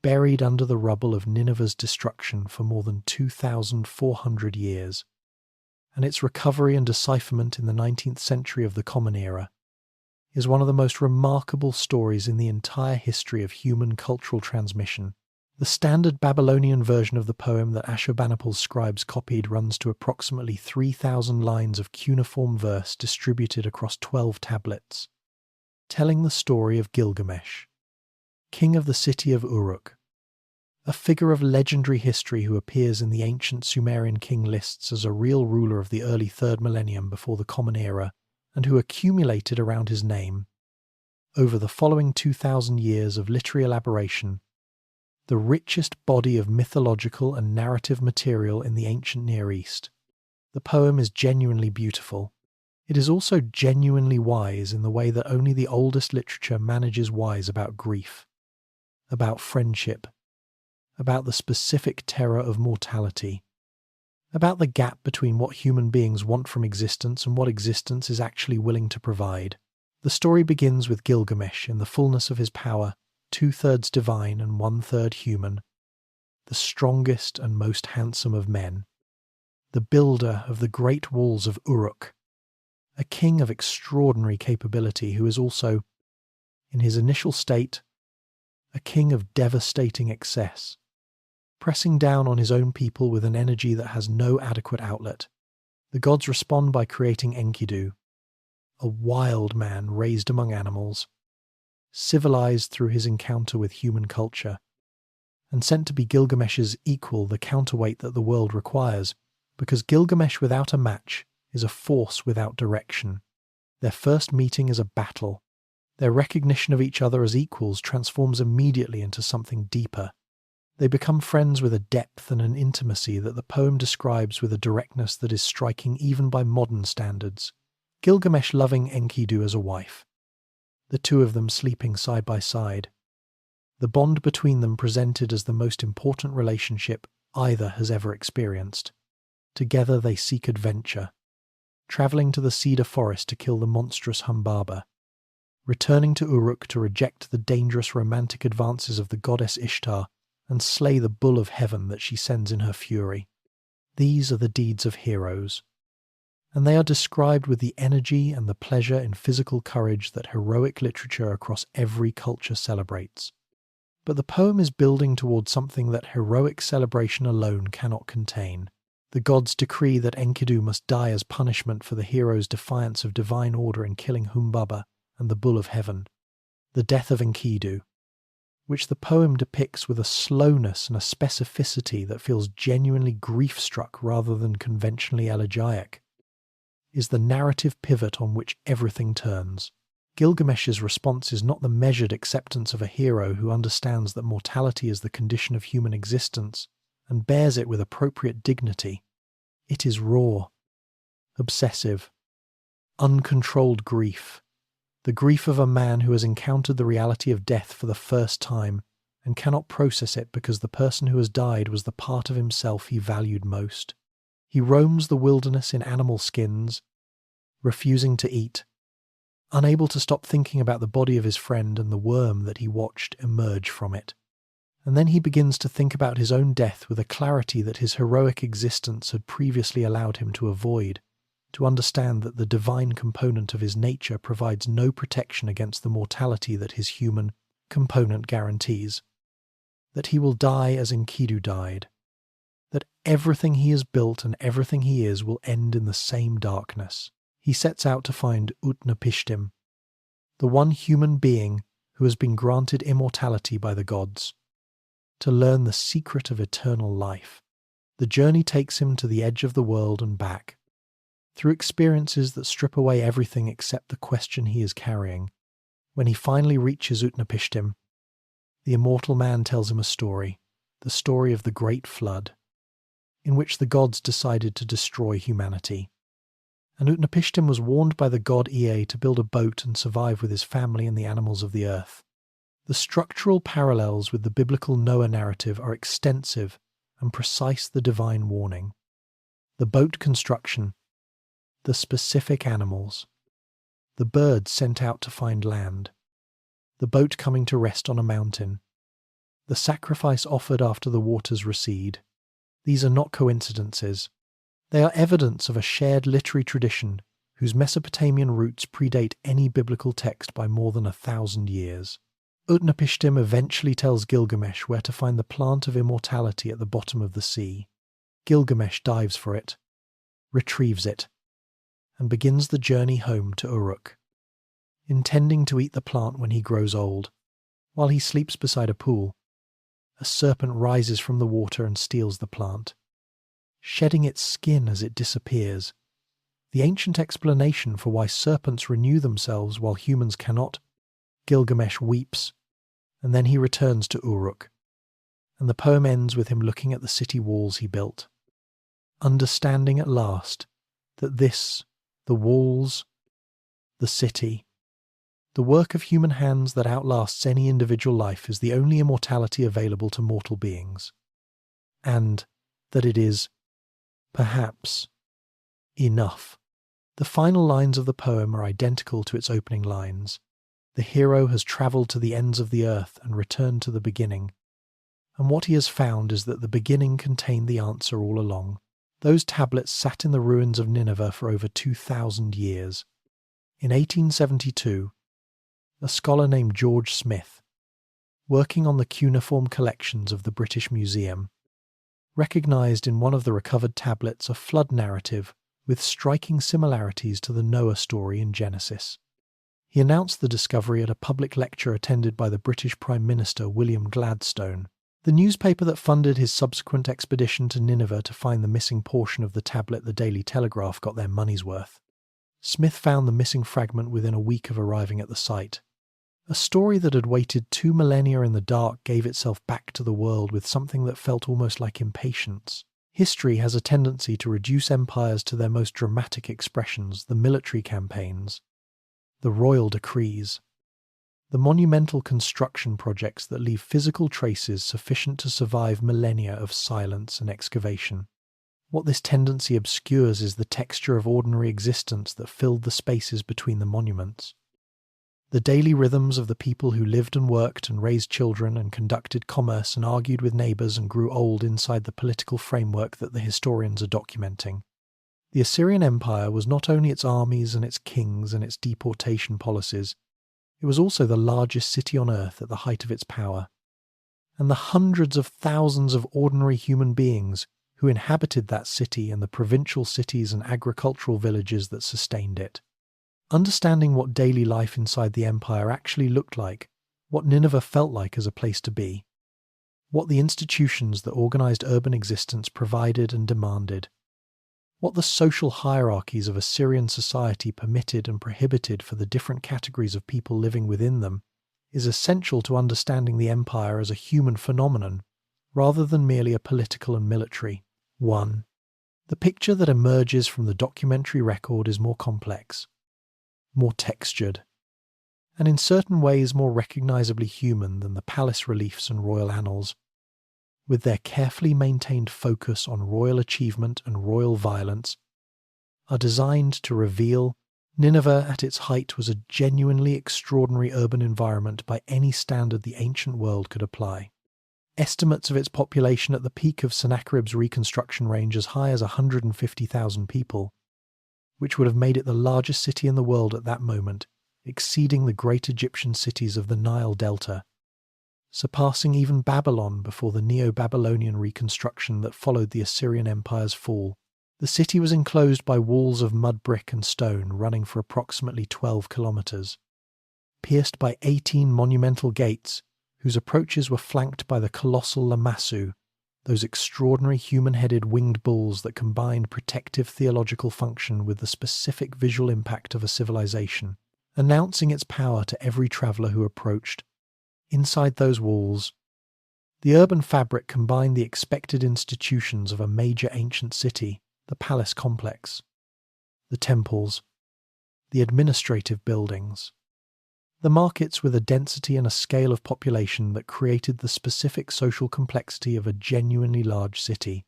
buried under the rubble of Nineveh's destruction for more than 2,400 years, and its recovery and decipherment in the 19th century of the Common Era, is one of the most remarkable stories in the entire history of human cultural transmission. The standard Babylonian version of the poem that Ashurbanipal's scribes copied runs to approximately 3,000 lines of cuneiform verse distributed across 12 tablets, telling the story of Gilgamesh, king of the city of Uruk, a figure of legendary history who appears in the ancient Sumerian king lists as a real ruler of the early 3rd millennium before the Common Era, and who accumulated around his name, over the following 2,000 years of literary elaboration, the richest body of mythological and narrative material in the ancient Near East. The poem is genuinely beautiful. It is also genuinely wise in the way that only the oldest literature manages wise about grief, about friendship, about the specific terror of mortality, about the gap between what human beings want from existence and what existence is actually willing to provide. The story begins with Gilgamesh in the fullness of his power, 2/3 divine and 1/3 human, the strongest and most handsome of men, the builder of the great walls of Uruk, a king of extraordinary capability who is also, in his initial state, a king of devastating excess, pressing down on his own people with an energy that has no adequate outlet. The gods respond by creating Enkidu, a wild man raised among animals, civilized through his encounter with human culture, and sent to be Gilgamesh's equal, the counterweight that the world requires, because Gilgamesh without a match is a force without direction. Their first meeting is a battle. Their recognition of each other as equals transforms immediately into something deeper. They become friends with a depth and an intimacy that the poem describes with a directness that is striking even by modern standards. Gilgamesh loving Enkidu as a wife, the two of them sleeping side by side, the bond between them presented as the most important relationship either has ever experienced. Together they seek adventure, travelling to the cedar forest to kill the monstrous Humbaba, returning to Uruk to reject the dangerous romantic advances of the goddess Ishtar and slay the bull of heaven that she sends in her fury. These are the deeds of heroes, and they are described with the energy and the pleasure in physical courage that heroic literature across every culture celebrates. But the poem is building towards something that heroic celebration alone cannot contain. The gods decree that Enkidu must die as punishment for the hero's defiance of divine order in killing Humbaba and the bull of heaven, the death of Enkidu, which the poem depicts with a slowness and a specificity that feels genuinely grief-struck rather than conventionally elegiac, is the narrative pivot on which everything turns. Gilgamesh's response is not the measured acceptance of a hero who understands that mortality is the condition of human existence and bears it with appropriate dignity. It is raw, obsessive, uncontrolled grief, the grief of a man who has encountered the reality of death for the first time and cannot process it because the person who has died was the part of himself he valued most. He roams the wilderness in animal skins, refusing to eat, unable to stop thinking about the body of his friend and the worm that he watched emerge from it. And then he begins to think about his own death with a clarity that his heroic existence had previously allowed him to avoid, to understand that the divine component of his nature provides no protection against the mortality that his human component guarantees, that he will die as Enkidu died, that everything he has built and everything he is will end in the same darkness. He sets out to find Utnapishtim, the one human being who has been granted immortality by the gods, to learn the secret of eternal life. The journey takes him to the edge of the world and back, through experiences that strip away everything except the question he is carrying. When he finally reaches Utnapishtim, the immortal man tells him a story, the story of the Great Flood, in which the gods decided to destroy humanity. And Utnapishtim was warned by the god Ea to build a boat and survive with his family and the animals of the earth. The structural parallels with the biblical Noah narrative are extensive and precise the divine warning. The boat construction, the specific animals, the birds sent out to find land, the boat coming to rest on a mountain, the sacrifice offered after the waters recede. These are not coincidences. They are evidence of a shared literary tradition whose Mesopotamian roots predate any biblical text by more than 1,000 years. Utnapishtim eventually tells Gilgamesh where to find the plant of immortality at the bottom of the sea. Gilgamesh dives for it, retrieves it, and begins the journey home to Uruk, intending to eat the plant when he grows old. While he sleeps beside a pool, a serpent rises from the water and steals the plant, shedding its skin as it disappears. The ancient explanation for why serpents renew themselves while humans cannot. Gilgamesh weeps, and then he returns to Uruk, and the poem ends with him looking at the city walls he built, understanding at last that this, the walls, the city, the work of human hands that outlasts any individual life, is the only immortality available to mortal beings, and that it is, perhaps, enough. The final lines of the poem are identical to its opening lines. The hero has travelled to the ends of the earth and returned to the beginning, And what he has found is that the beginning contained the answer all along. Those tablets sat in the ruins of Nineveh for over 2,000 years. In 1872, a scholar named George Smith, working on the cuneiform collections of the British Museum, recognized in one of the recovered tablets a flood narrative with striking similarities to the Noah story in Genesis. He announced the discovery at a public lecture attended by the British Prime Minister William Gladstone. The newspaper that funded his subsequent expedition to Nineveh to find the missing portion of the tablet, the Daily Telegraph, got their money's worth. Smith found the missing fragment within a week of arriving at the site. A story that had waited 2 millennia in the dark gave itself back to the world with something that felt almost like impatience. History has a tendency to reduce empires to their most dramatic expressions, the military campaigns, the royal decrees, the monumental construction projects that leave physical traces sufficient to survive millennia of silence and excavation. What this tendency obscures is the texture of ordinary existence that filled the spaces between the monuments. The daily rhythms of the people who lived and worked and raised children and conducted commerce and argued with neighbours and grew old inside the political framework that the historians are documenting. The Assyrian Empire was not only its armies and its kings and its deportation policies, it was also the largest city on earth at the height of its power, and the hundreds of thousands of ordinary human beings who inhabited that city and the provincial cities and agricultural villages that sustained it. Understanding what daily life inside the empire actually looked like, what Nineveh felt like as a place to be, what the institutions that organized urban existence provided and demanded, what the social hierarchies of Assyrian society permitted and prohibited for the different categories of people living within them, is essential to understanding the empire as a human phenomenon, rather than merely a political and military one. The picture that emerges from the documentary record is more complex, more textured, and in certain ways more recognizably human than the palace reliefs and royal annals, with their carefully maintained focus on royal achievement and royal violence, are designed to reveal Nineveh at its height was a genuinely extraordinary urban environment by any standard the ancient world could apply. Estimates of its population at the peak of Sennacherib's reconstruction range as high as 150,000 people, which would have made it the largest city in the world at that moment, exceeding the great Egyptian cities of the Nile Delta, surpassing even Babylon before the Neo-Babylonian reconstruction that followed the Assyrian Empire's fall. The city was enclosed by walls of mud brick and stone running for approximately 12 kilometers, pierced by 18 monumental gates whose approaches were flanked by the colossal lamassu, those extraordinary human-headed winged bulls that combined protective theological function with the specific visual impact of a civilization, announcing its power to every traveller who approached. Inside those walls, the urban fabric combined the expected institutions of a major ancient city, the palace complex, the temples, the administrative buildings, the markets with a density and a scale of population that created the specific social complexity of a genuinely large city,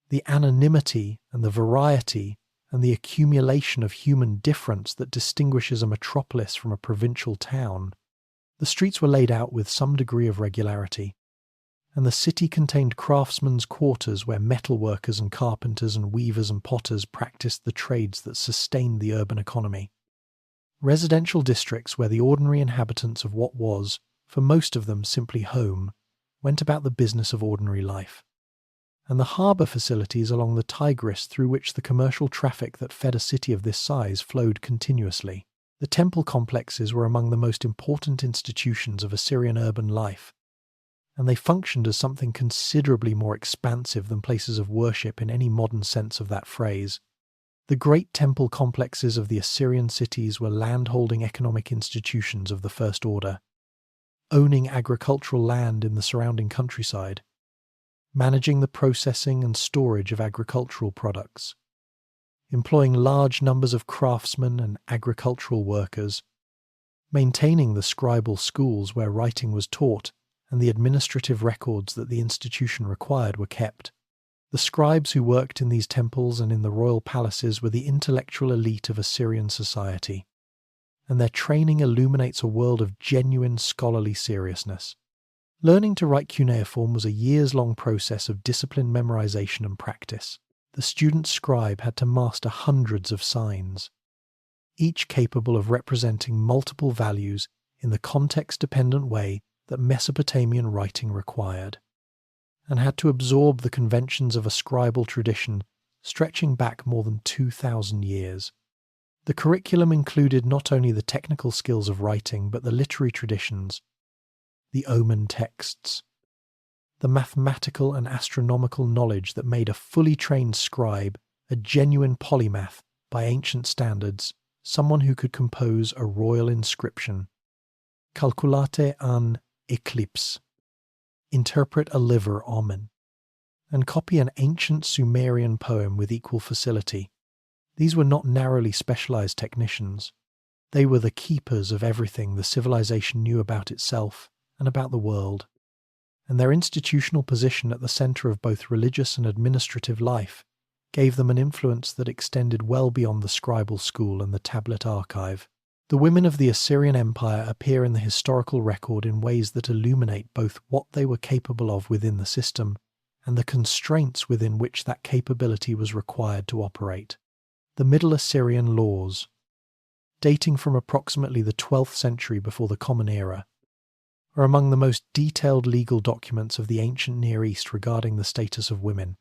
the anonymity and the variety and the accumulation of human difference that distinguishes a metropolis from a provincial town. The streets were laid out with some degree of regularity, and the city contained craftsmen's quarters where metal workers and carpenters and weavers and potters practiced the trades that sustained the urban economy. Residential districts where the ordinary inhabitants of what was, for most of them, simply home, went about the business of ordinary life. And the harbour facilities along the Tigris through which the commercial traffic that fed a city of this size flowed continuously. The temple complexes were among the most important institutions of Assyrian urban life, and they functioned as something considerably more expansive than places of worship in any modern sense of that phrase. The great temple complexes of the Assyrian cities were land-holding economic institutions of the first order, owning agricultural land in the surrounding countryside, managing the processing and storage of agricultural products, employing large numbers of craftsmen and agricultural workers, maintaining the scribal schools where writing was taught and the administrative records that the institution required were kept. The scribes who worked in these temples and in the royal palaces were the intellectual elite of Assyrian society, and their training illuminates a world of genuine scholarly seriousness. Learning to write cuneiform was a years-long process of disciplined memorization and practice. The student scribe had to master hundreds of signs, each capable of representing multiple values in the context-dependent way that Mesopotamian writing required, and had to absorb the conventions of a scribal tradition stretching back more than 2,000 years. The curriculum included not only the technical skills of writing, but the literary traditions, the omen texts, the mathematical and astronomical knowledge that made a fully trained scribe a genuine polymath by ancient standards, someone who could compose a royal inscription, calculate an eclipse, interpret a liver omen, and copy an ancient Sumerian poem with equal facility. These were not narrowly specialized technicians. They were the keepers of everything the civilization knew about itself and about the world, and their institutional position at the center of both religious and administrative life gave them an influence that extended well beyond the scribal school and the tablet archive. The women of the Assyrian Empire appear in the historical record in ways that illuminate both what they were capable of within the system and the constraints within which that capability was required to operate. The Middle Assyrian laws, dating from approximately the 12th century before the Common Era, are among the most detailed legal documents of the ancient Near East regarding the status of women,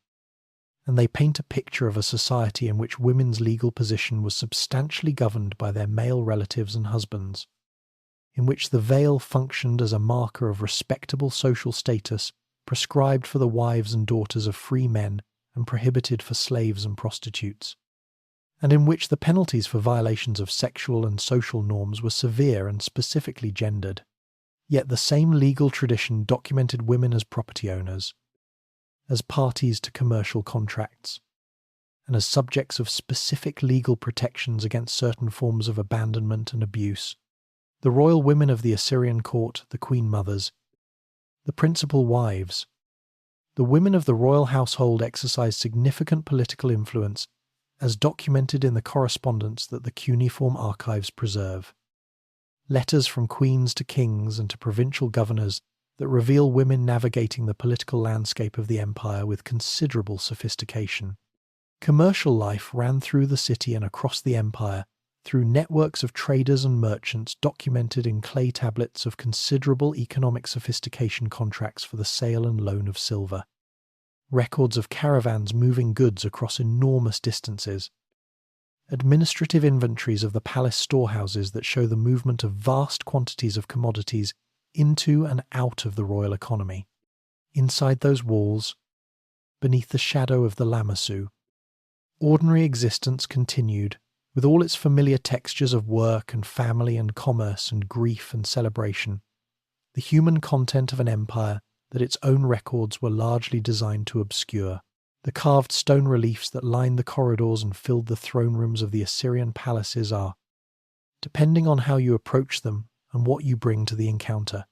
and they paint a picture of a society in which women's legal position was substantially governed by their male relatives and husbands, in which the veil functioned as a marker of respectable social status prescribed for the wives and daughters of free men and prohibited for slaves and prostitutes, and in which the penalties for violations of sexual and social norms were severe and specifically gendered. Yet the same legal tradition documented women as property owners, as parties to commercial contracts, and as subjects of specific legal protections against certain forms of abandonment and abuse. The royal women of the Assyrian court, the queen mothers, the principal wives, the women of the royal household exercised significant political influence, as documented in the correspondence that the cuneiform archives preserve. Letters from queens to kings and to provincial governors that reveal women navigating the political landscape of the empire with considerable sophistication. Commercial life ran through the city and across the empire through networks of traders and merchants documented in clay tablets of considerable economic sophistication contracts for the sale and loan of silver. Records of caravans moving goods across enormous distances. Administrative inventories of the palace storehouses that show the movement of vast quantities of commodities into and out of the royal economy. Inside those walls, beneath the shadow of the lamassu, ordinary existence continued, with all its familiar textures of work and family and commerce and grief and celebration, the human content of an empire that its own records were largely designed to obscure. The carved stone reliefs that lined the corridors and filled the throne rooms of the Assyrian palaces are, depending on how you approach them and what you bring to the encounter,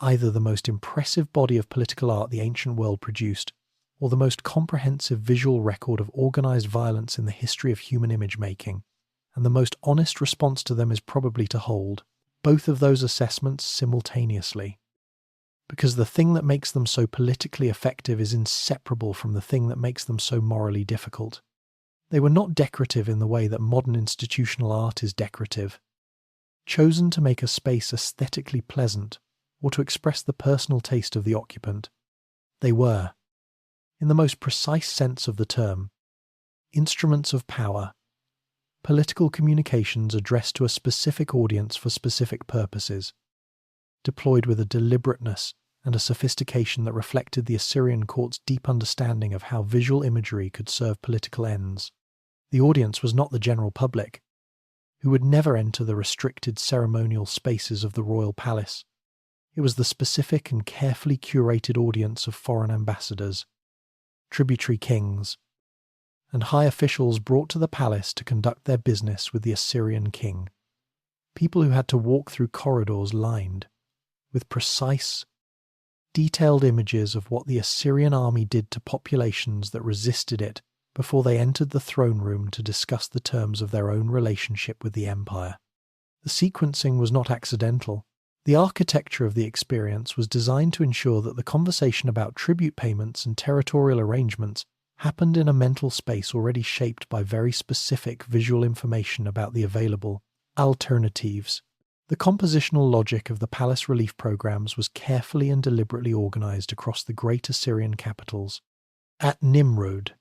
either the most impressive body of political art the ancient world produced, or the most comprehensive visual record of organized violence in the history of human image-making, and the most honest response to them is probably to hold both of those assessments simultaneously, because the thing that makes them so politically effective is inseparable from the thing that makes them so morally difficult. They were not decorative in the way that modern institutional art is decorative, chosen to make a space aesthetically pleasant or to express the personal taste of the occupant. They were, in the most precise sense of the term, instruments of power, political communications addressed to a specific audience for specific purposes, deployed with a deliberateness and a sophistication that reflected the Assyrian court's deep understanding of how visual imagery could serve political ends. The audience was not the general public, who would never enter the restricted ceremonial spaces of the royal palace. It was the specific and carefully curated audience of foreign ambassadors, tributary kings, and high officials brought to the palace to conduct their business with the Assyrian king. People who had to walk through corridors lined with precise, detailed images of what the Assyrian army did to populations that resisted it before they entered the throne room to discuss the terms of their own relationship with the empire. The sequencing was not accidental. The architecture of the experience was designed to ensure that the conversation about tribute payments and territorial arrangements happened in a mental space already shaped by very specific visual information about the available alternatives. The compositional logic of the palace relief programs was carefully and deliberately organized across the great Assyrian capitals: at Nimrud,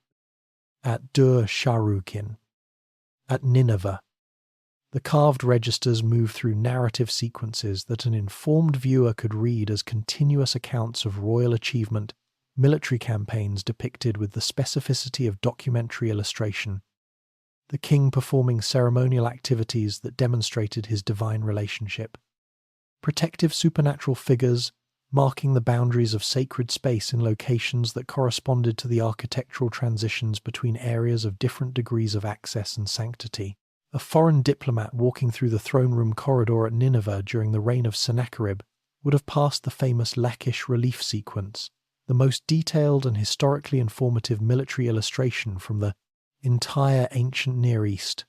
at Dur-Sharrukin, at Nineveh. The carved registers moved through narrative sequences that an informed viewer could read as continuous accounts of royal achievement, military campaigns depicted with the specificity of documentary illustration, the king performing ceremonial activities that demonstrated his divine relationship, protective supernatural figures marking the boundaries of sacred space in locations that corresponded to the architectural transitions between areas of different degrees of access and sanctity. A foreign diplomat walking through the throne room corridor at Nineveh during the reign of Sennacherib would have passed the famous Lachish relief sequence, the most detailed and historically informative military illustration from the entire ancient Near East,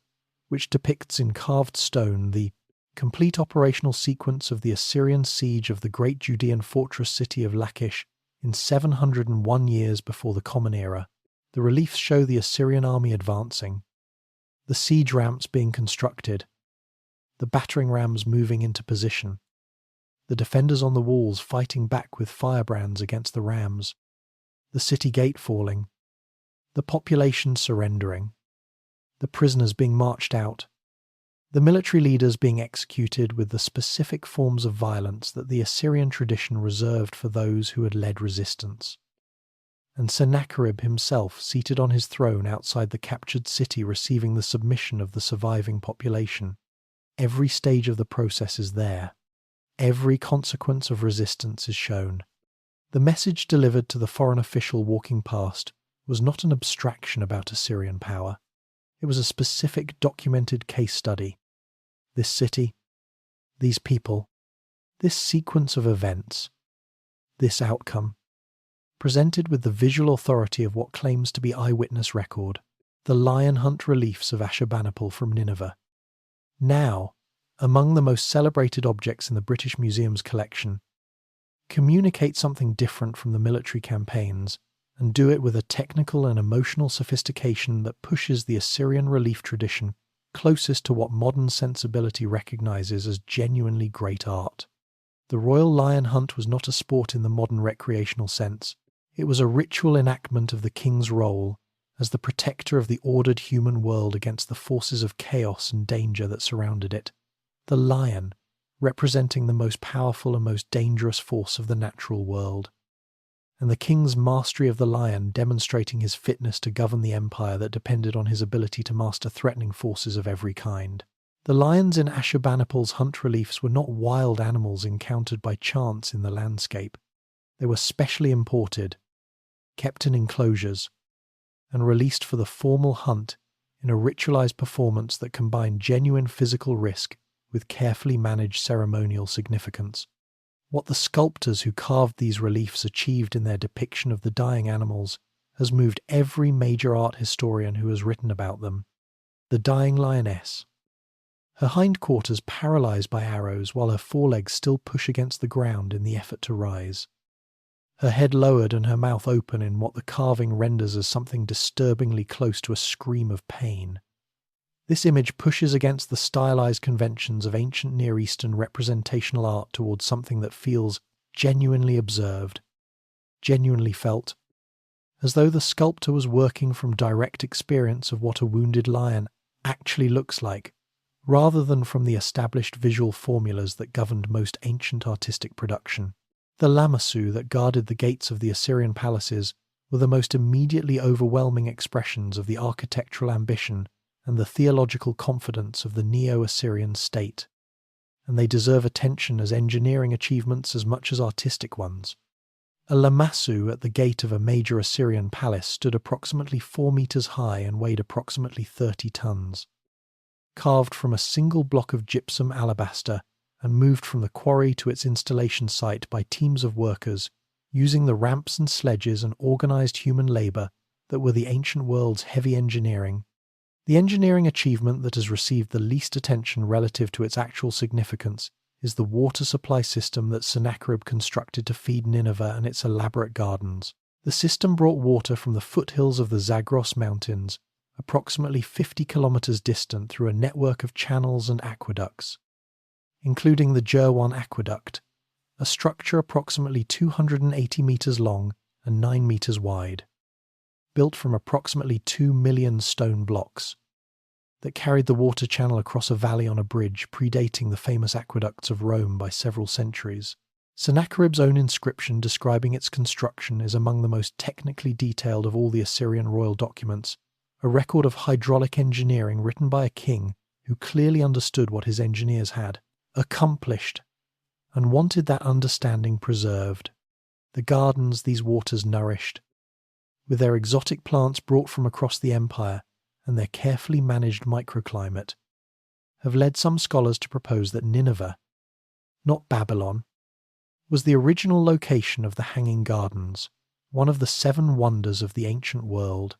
which depicts in carved stone the complete operational sequence of the Assyrian siege of the great Judean fortress city of Lachish in 701 years before the Common Era. The reliefs show the Assyrian army advancing, the siege ramps being constructed, the battering rams moving into position, the defenders on the walls fighting back with firebrands against the rams, the city gate falling, the population surrendering, the prisoners being marched out, the military leaders being executed with the specific forms of violence that the Assyrian tradition reserved for those who had led resistance, and Sennacherib himself seated on his throne outside the captured city receiving the submission of the surviving population. Every stage of the process is there. Every consequence of resistance is shown. The message delivered to the foreign official walking past was not an abstraction about Assyrian power. It was a specific documented case study. This city, these people, this sequence of events, this outcome, presented with the visual authority of what claims to be eyewitness record, the lion hunt reliefs of Ashurbanipal from Nineveh. Now, among the most celebrated objects in the British Museum's collection, communicate something different from the military campaigns and do it with a technical and emotional sophistication that pushes the Assyrian relief tradition closest to what modern sensibility recognizes as genuinely great art. The royal lion hunt was not a sport in the modern recreational sense. It was a ritual enactment of the king's role as the protector of the ordered human world against the forces of chaos and danger that surrounded it. The lion, representing the most powerful and most dangerous force of the natural world, and the king's mastery of the lion demonstrating his fitness to govern the empire that depended on his ability to master threatening forces of every kind. The lions in Ashurbanipal's hunt reliefs were not wild animals encountered by chance in the landscape. They were specially imported, kept in enclosures, and released for the formal hunt in a ritualized performance that combined genuine physical risk with carefully managed ceremonial significance. What the sculptors who carved these reliefs achieved in their depiction of the dying animals has moved every major art historian who has written about them. The dying lioness, her hindquarters paralyzed by arrows while her forelegs still push against the ground in the effort to rise. Her head lowered and her mouth open in what the carving renders as something disturbingly close to a scream of pain. This image pushes against the stylized conventions of ancient Near Eastern representational art towards something that feels genuinely observed, genuinely felt, as though the sculptor was working from direct experience of what a wounded lion actually looks like, rather than from the established visual formulas that governed most ancient artistic production. The lamassu that guarded the gates of the Assyrian palaces were the most immediately overwhelming expressions of the architectural ambition and the theological confidence of the Neo-Assyrian state, and they deserve attention as engineering achievements as much as artistic ones. A lamassu at the gate of a major Assyrian palace stood approximately 4 meters high and weighed approximately 30 tons. Carved from a single block of gypsum alabaster and moved from the quarry to its installation site by teams of workers using the ramps and sledges and organized human labor that were the ancient world's heavy engineering. The engineering achievement that has received the least attention relative to its actual significance is the water supply system that Sennacherib constructed to feed Nineveh and its elaborate gardens. The system brought water from the foothills of the Zagros Mountains, approximately 50 kilometers distant, through a network of channels and aqueducts, including the Jerwan Aqueduct, a structure approximately 280 meters long and 9 meters wide, built from approximately 2 million stone blocks, that carried the water channel across a valley on a bridge predating the famous aqueducts of Rome by several centuries. Sennacherib's own inscription describing its construction is among the most technically detailed of all the Assyrian royal documents, a record of hydraulic engineering written by a king who clearly understood what his engineers had accomplished and wanted that understanding preserved. The gardens these waters nourished, with their exotic plants brought from across the empire and their carefully managed microclimate, have led some scholars to propose that Nineveh, not Babylon, was the original location of the Hanging Gardens, one of the 7 wonders of the ancient world,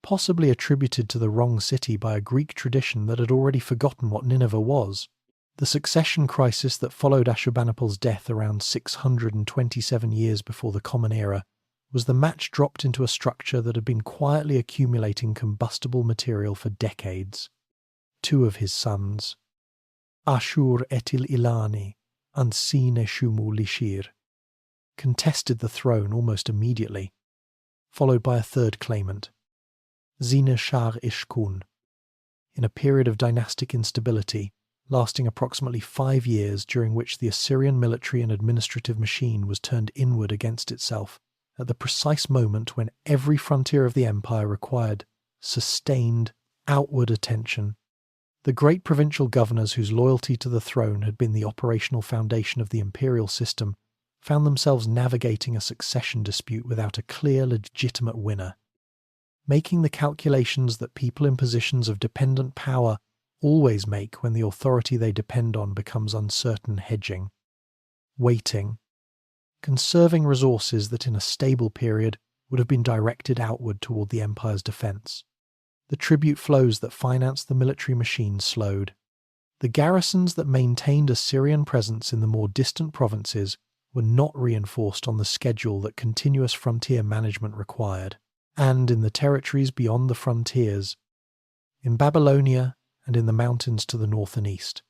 possibly attributed to the wrong city by a Greek tradition that had already forgotten what Nineveh was. The succession crisis that followed Ashurbanipal's death around 627 years before the Common Era was the match dropped into a structure that had been quietly accumulating combustible material for decades. 2 of his sons, Ashur-etil-Ilani and Sennacherib, contested the throne almost immediately, followed by a third claimant, Sennacherib, in a period of dynastic instability lasting approximately 5 years, during which the Assyrian military and administrative machine was turned inward against itself at the precise moment when every frontier of the empire required sustained outward attention. The great provincial governors whose loyalty to the throne had been the operational foundation of the imperial system found themselves navigating a succession dispute without a clear, legitimate winner, making the calculations that people in positions of dependent power always make when the authority they depend on becomes uncertain: hedging, waiting, conserving resources that in a stable period would have been directed outward toward the empire's defense. The tribute flows that financed the military machine slowed. The garrisons that maintained Assyrian presence in the more distant provinces were not reinforced on the schedule that continuous frontier management required. And in the territories beyond the frontiers, in Babylonia and in the mountains to the north and east,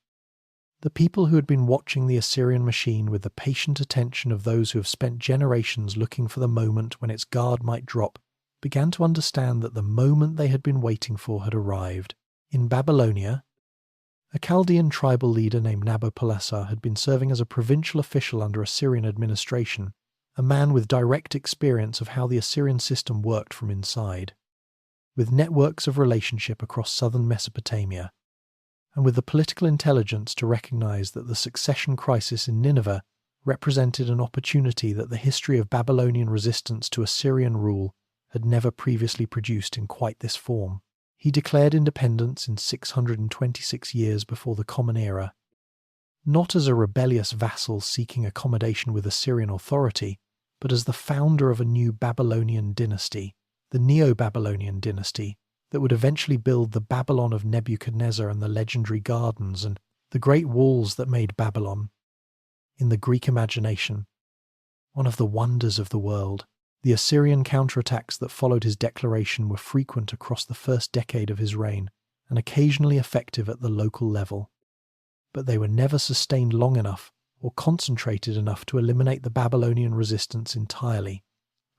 the people who had been watching the Assyrian machine with the patient attention of those who have spent generations looking for the moment when its guard might drop began to understand that the moment they had been waiting for had arrived. In Babylonia, a Chaldean tribal leader named Nabopolassar had been serving as a provincial official under Assyrian administration, a man with direct experience of how the Assyrian system worked from inside, with networks of relationship across southern Mesopotamia, and with the political intelligence to recognize that the succession crisis in Nineveh represented an opportunity that the history of Babylonian resistance to Assyrian rule had never previously produced in quite this form. He declared independence in 626 years before the Common Era, not as a rebellious vassal seeking accommodation with Assyrian authority, but as the founder of a new Babylonian dynasty, the Neo-Babylonian dynasty, that would eventually build the Babylon of Nebuchadnezzar and the legendary gardens and the great walls that made Babylon, in the Greek imagination, one of the wonders of the world. The Assyrian counterattacks that followed his declaration were frequent across the first decade of his reign and occasionally effective at the local level, but they were never sustained long enough or concentrated enough to eliminate the Babylonian resistance entirely,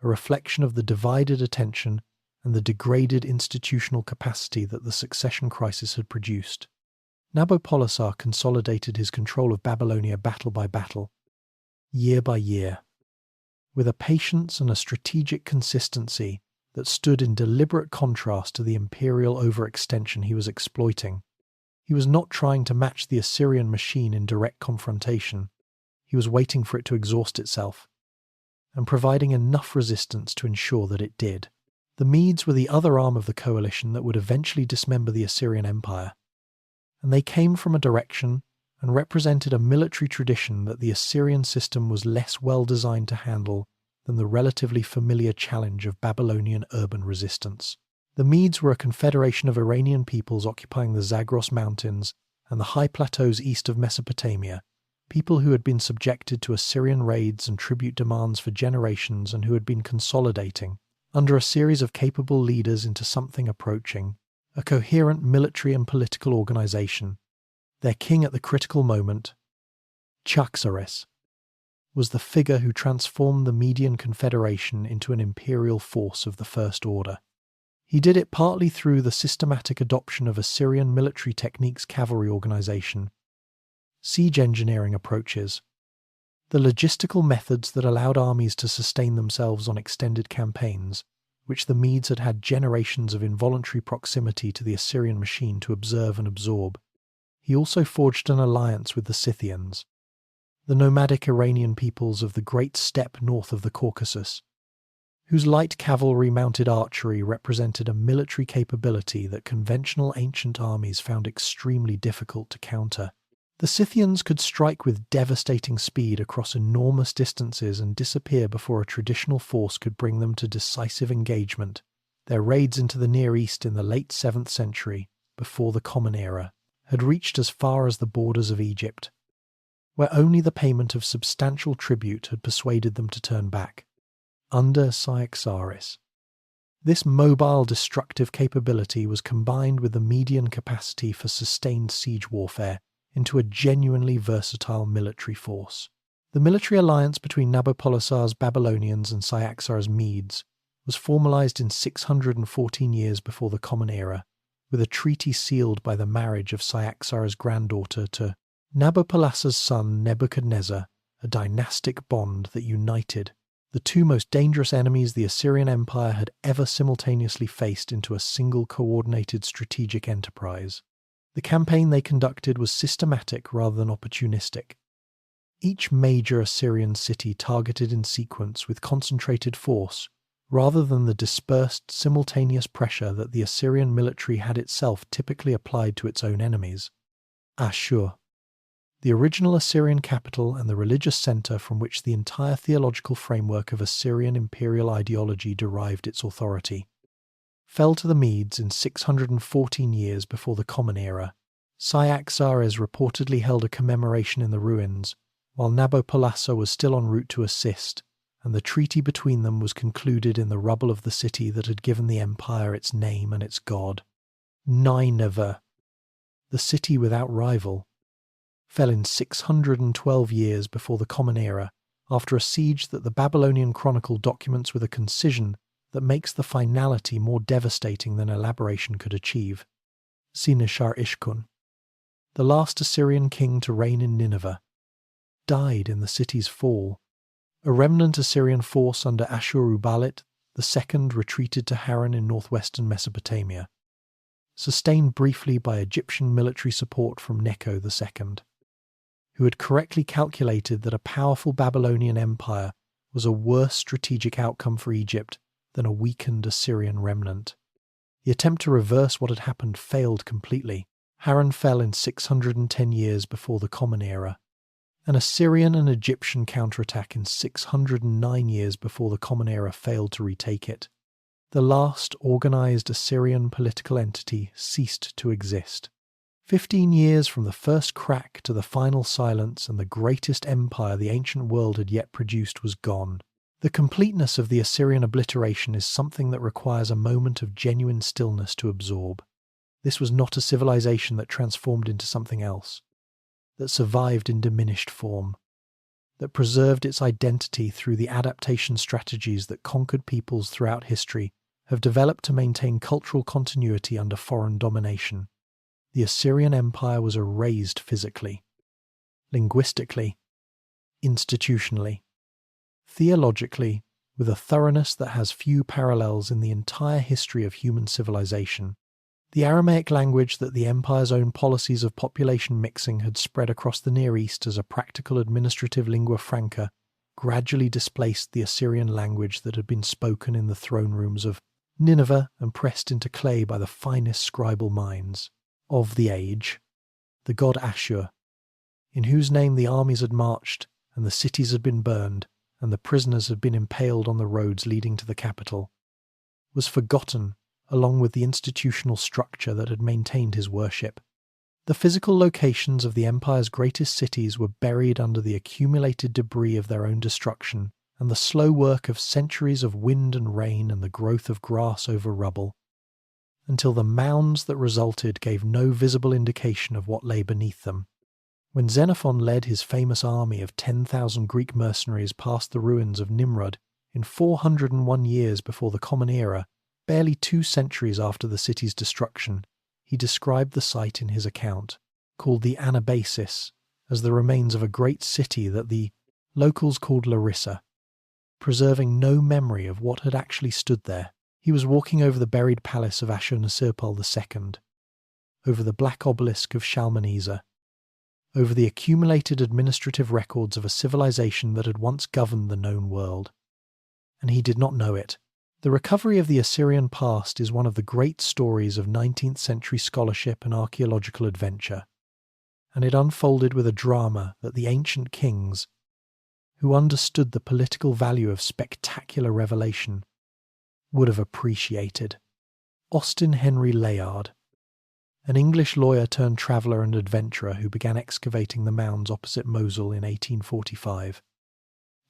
a reflection of the divided attention and the degraded institutional capacity that the succession crisis had produced. Nabopolassar consolidated his control of Babylonia battle by battle, year by year, with a patience and a strategic consistency that stood in deliberate contrast to the imperial overextension he was exploiting. He was not trying to match the Assyrian machine in direct confrontation. He was waiting for it to exhaust itself, and providing enough resistance to ensure that it did. The Medes were the other arm of the coalition that would eventually dismember the Assyrian Empire, and they came from a direction and represented a military tradition that the Assyrian system was less well designed to handle than the relatively familiar challenge of Babylonian urban resistance. The Medes were a confederation of Iranian peoples occupying the Zagros Mountains and the high plateaus east of Mesopotamia, people who had been subjected to Assyrian raids and tribute demands for generations and who had been consolidating, under a series of capable leaders, into something approaching a coherent military and political organization. Their king at the critical moment, Chaksares, was the figure who transformed the Median Confederation into an imperial force of the First Order. He did it partly through the systematic adoption of Assyrian military techniques, cavalry organization, siege engineering approaches, the logistical methods that allowed armies to sustain themselves on extended campaigns, which the Medes had had generations of involuntary proximity to the Assyrian machine to observe and absorb. He also forged an alliance with the Scythians, the nomadic Iranian peoples of the great steppe north of the Caucasus, whose light cavalry-mounted archery represented a military capability that conventional ancient armies found extremely difficult to counter. The Scythians could strike with devastating speed across enormous distances and disappear before a traditional force could bring them to decisive engagement. Their raids into the Near East in the late 7th century, before the Common Era, had reached as far as the borders of Egypt, where only the payment of substantial tribute had persuaded them to turn back. Under Cyaxares, this mobile destructive capability was combined with the Median capacity for sustained siege warfare into a genuinely versatile military force. The military alliance between Nabopolassar's Babylonians and Cyaxares' Medes was formalized in 614 years before the Common Era, with a treaty sealed by the marriage of Cyaxares' granddaughter to Nabopolassar's son Nebuchadnezzar, a dynastic bond that united the two most dangerous enemies the Assyrian Empire had ever simultaneously faced into a single coordinated strategic enterprise. The campaign they conducted was systematic rather than opportunistic. Each major Assyrian city targeted in sequence with concentrated force, rather than the dispersed, simultaneous pressure that the Assyrian military had itself typically applied to its own enemies. Ashur, the original Assyrian capital and the religious center from which the entire theological framework of Assyrian imperial ideology derived its authority, fell to the Medes in 614 years before the Common Era. Cyaxares reportedly held a commemoration in the ruins, while Nabopolassar was still en route to assist, and the treaty between them was concluded in the rubble of the city that had given the empire its name and its god. Nineveh, the city without rival, fell in 612 years before the Common Era, after a siege that the Babylonian Chronicle documents with a concision that makes the finality more devastating than elaboration could achieve. Sennacherib, the last Assyrian king to reign in Nineveh, died in the city's fall. A remnant Assyrian force under Ashurbanipal II retreated to Haran in northwestern Mesopotamia, sustained briefly by Egyptian military support from Necho II, who had correctly calculated that a powerful Babylonian empire was a worse strategic outcome for Egypt than a weakened Assyrian remnant. The attempt to reverse what had happened failed completely. Haran fell in 610 years before the Common Era. An Assyrian and Egyptian counterattack in 609 years before the Common Era failed to retake it. The last organized Assyrian political entity ceased to exist. 15 years from the first crack to the final silence, and the greatest empire the ancient world had yet produced was gone. The completeness of the Assyrian obliteration is something that requires a moment of genuine stillness to absorb. This was not a civilization that transformed into something else, that survived in diminished form, that preserved its identity through the adaptation strategies that conquered peoples throughout history have developed to maintain cultural continuity under foreign domination. The Assyrian Empire was erased physically, linguistically, institutionally, theologically, with a thoroughness that has few parallels in the entire history of human civilization. The Aramaic language that the empire's own policies of population mixing had spread across the Near East as a practical administrative lingua franca gradually displaced the Assyrian language that had been spoken in the throne rooms of Nineveh and pressed into clay by the finest scribal minds of the age. The god Ashur, in whose name the armies had marched and the cities had been burned and the prisoners had been impaled on the roads leading to the capital, was forgotten along with the institutional structure that had maintained his worship. The physical locations of the empire's greatest cities were buried under the accumulated debris of their own destruction and the slow work of centuries of wind and rain and the growth of grass over rubble, until the mounds that resulted gave no visible indication of what lay beneath them. When Xenophon led his famous army of 10,000 Greek mercenaries past the ruins of Nimrud in 401 years before the Common Era, barely 2 centuries after the city's destruction, he described the site in his account, called the Anabasis, as the remains of a great city that the locals called Larissa, preserving no memory of what had actually stood there. He was walking over the buried palace of Ashurnasirpal II, over the black obelisk of Shalmaneser, over the accumulated administrative records of a civilization that had once governed the known world. And he did not know it. The recovery of the Assyrian past is one of the great stories of 19th century scholarship and archaeological adventure, and it unfolded with a drama that the ancient kings, who understood the political value of spectacular revelation, would have appreciated. Austin Henry Layard, an English lawyer turned traveller and adventurer who began excavating the mounds opposite Mosul in 1845,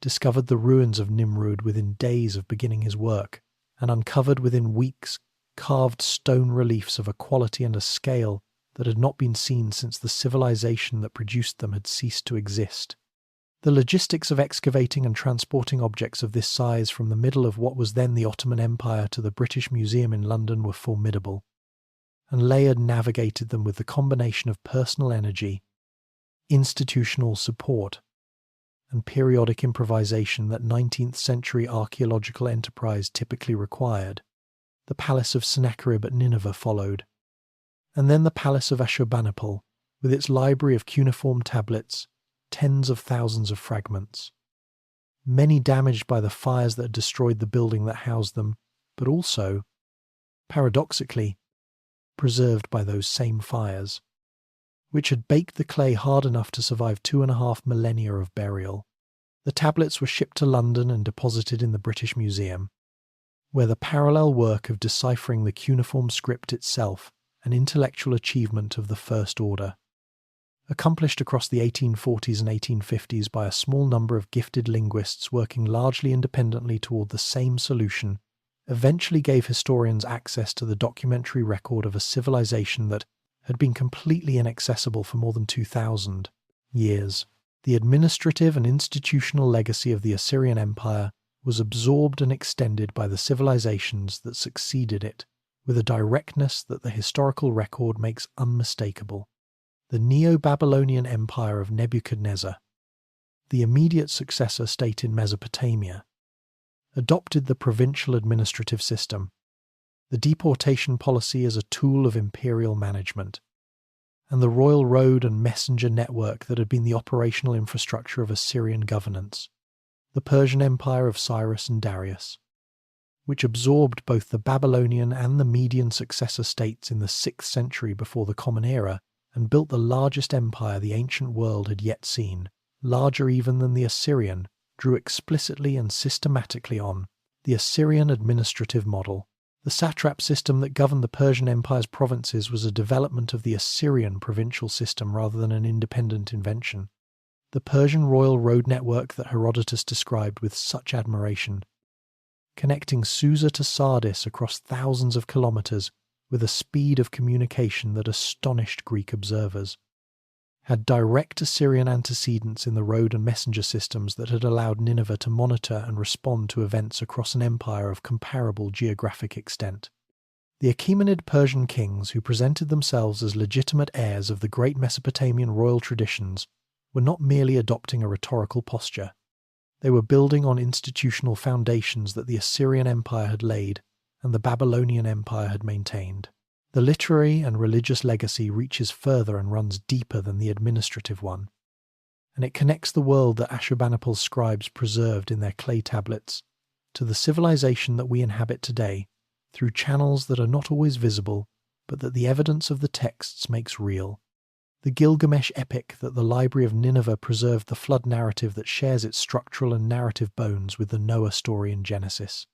discovered the ruins of Nimrud within days of beginning his work, and uncovered within weeks carved stone reliefs of a quality and a scale that had not been seen since the civilization that produced them had ceased to exist. The logistics of excavating and transporting objects of this size from the middle of what was then the Ottoman Empire to the British Museum in London were formidable, and Layard navigated them with the combination of personal energy, institutional support, and periodic improvisation that 19th century archaeological enterprise typically required. The palace of Sennacherib at Nineveh followed, and then the palace of Ashurbanipal, with its library of cuneiform tablets, tens of thousands of fragments, many damaged by the fires that had destroyed the building that housed them, but also, paradoxically, preserved by those same fires, which had baked the clay hard enough to survive 2.5 millennia of burial. The tablets were shipped to London and deposited in the British Museum, where the parallel work of deciphering the cuneiform script itself, an intellectual achievement of the first order, accomplished across the 1840s and 1850s by a small number of gifted linguists working largely independently toward the same solution, eventually gave historians access to the documentary record of a civilization that had been completely inaccessible for more than 2,000 years. The administrative and institutional legacy of the Assyrian Empire was absorbed and extended by the civilizations that succeeded it with a directness that the historical record makes unmistakable. The Neo-Babylonian Empire of Nebuchadnezzar, the immediate successor state in Mesopotamia, adopted the provincial administrative system, the deportation policy as a tool of imperial management, and the royal road and messenger network that had been the operational infrastructure of Assyrian governance, the Persian Empire of Cyrus and Darius, which absorbed both the Babylonian and the Median successor states in the 6th century before the Common Era and built the largest empire the ancient world had yet seen, larger even than the Assyrian, drew explicitly and systematically on the Assyrian administrative model. The satrap system that governed the Persian Empire's provinces was a development of the Assyrian provincial system rather than an independent invention. The Persian royal road network that Herodotus described with such admiration, connecting Susa to Sardis across thousands of kilometers with a speed of communication that astonished Greek observers, had direct Assyrian antecedents in the road and messenger systems that had allowed Nineveh to monitor and respond to events across an empire of comparable geographic extent. The Achaemenid Persian kings, who presented themselves as legitimate heirs of the great Mesopotamian royal traditions, were not merely adopting a rhetorical posture. They were building on institutional foundations that the Assyrian Empire had laid and the Babylonian Empire had maintained. The literary and religious legacy reaches further and runs deeper than the administrative one, and it connects the world that Ashurbanipal's scribes preserved in their clay tablets to the civilization that we inhabit today through channels that are not always visible, but that the evidence of the texts makes real. The Gilgamesh epic that the Library of Nineveh preserved the flood narrative that shares its structural and narrative bones with the Noah story in Genesis.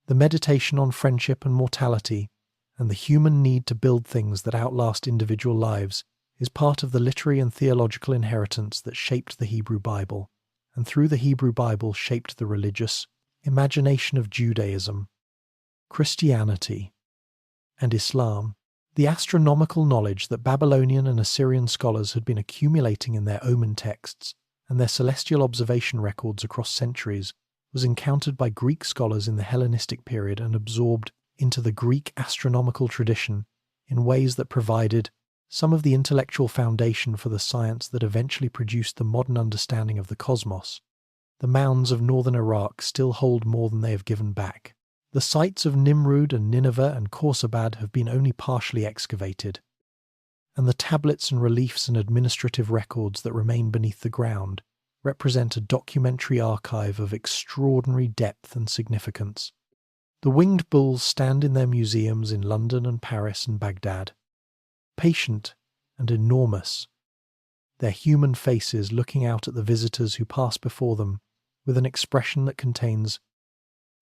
The meditation on friendship and mortality, and the human need to build things that outlast individual lives, is part of the literary and theological inheritance that shaped the Hebrew Bible, and through the Hebrew Bible shaped the religious imagination of Judaism, Christianity, and Islam. The astronomical knowledge that Babylonian and Assyrian scholars had been accumulating in their omen texts and their celestial observation records across centuries was encountered by Greek scholars in the Hellenistic period and absorbed into the Greek astronomical tradition in ways that provided some of the intellectual foundation for the science that eventually produced the modern understanding of the cosmos. The mounds of northern Iraq still hold more than they have given back. The sites of Nimrud and Nineveh and Khorsabad have been only partially excavated, and the tablets and reliefs and administrative records that remain beneath the ground represent a documentary archive of extraordinary depth and significance. The winged bulls stand in their museums in London and Paris and Baghdad, patient and enormous, their human faces looking out at the visitors who pass before them with an expression that contains,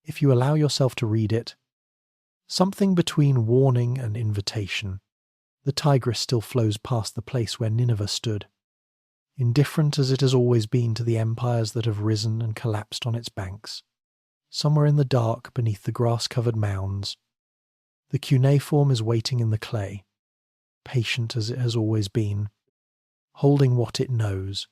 if you allow yourself to read it, something between warning and invitation. The Tigris still flows past the place where Nineveh stood, indifferent as it has always been to the empires that have risen and collapsed on its banks. Somewhere in the dark beneath the grass-covered mounds, the cuneiform is waiting in the clay, patient as it has always been, holding what it knows,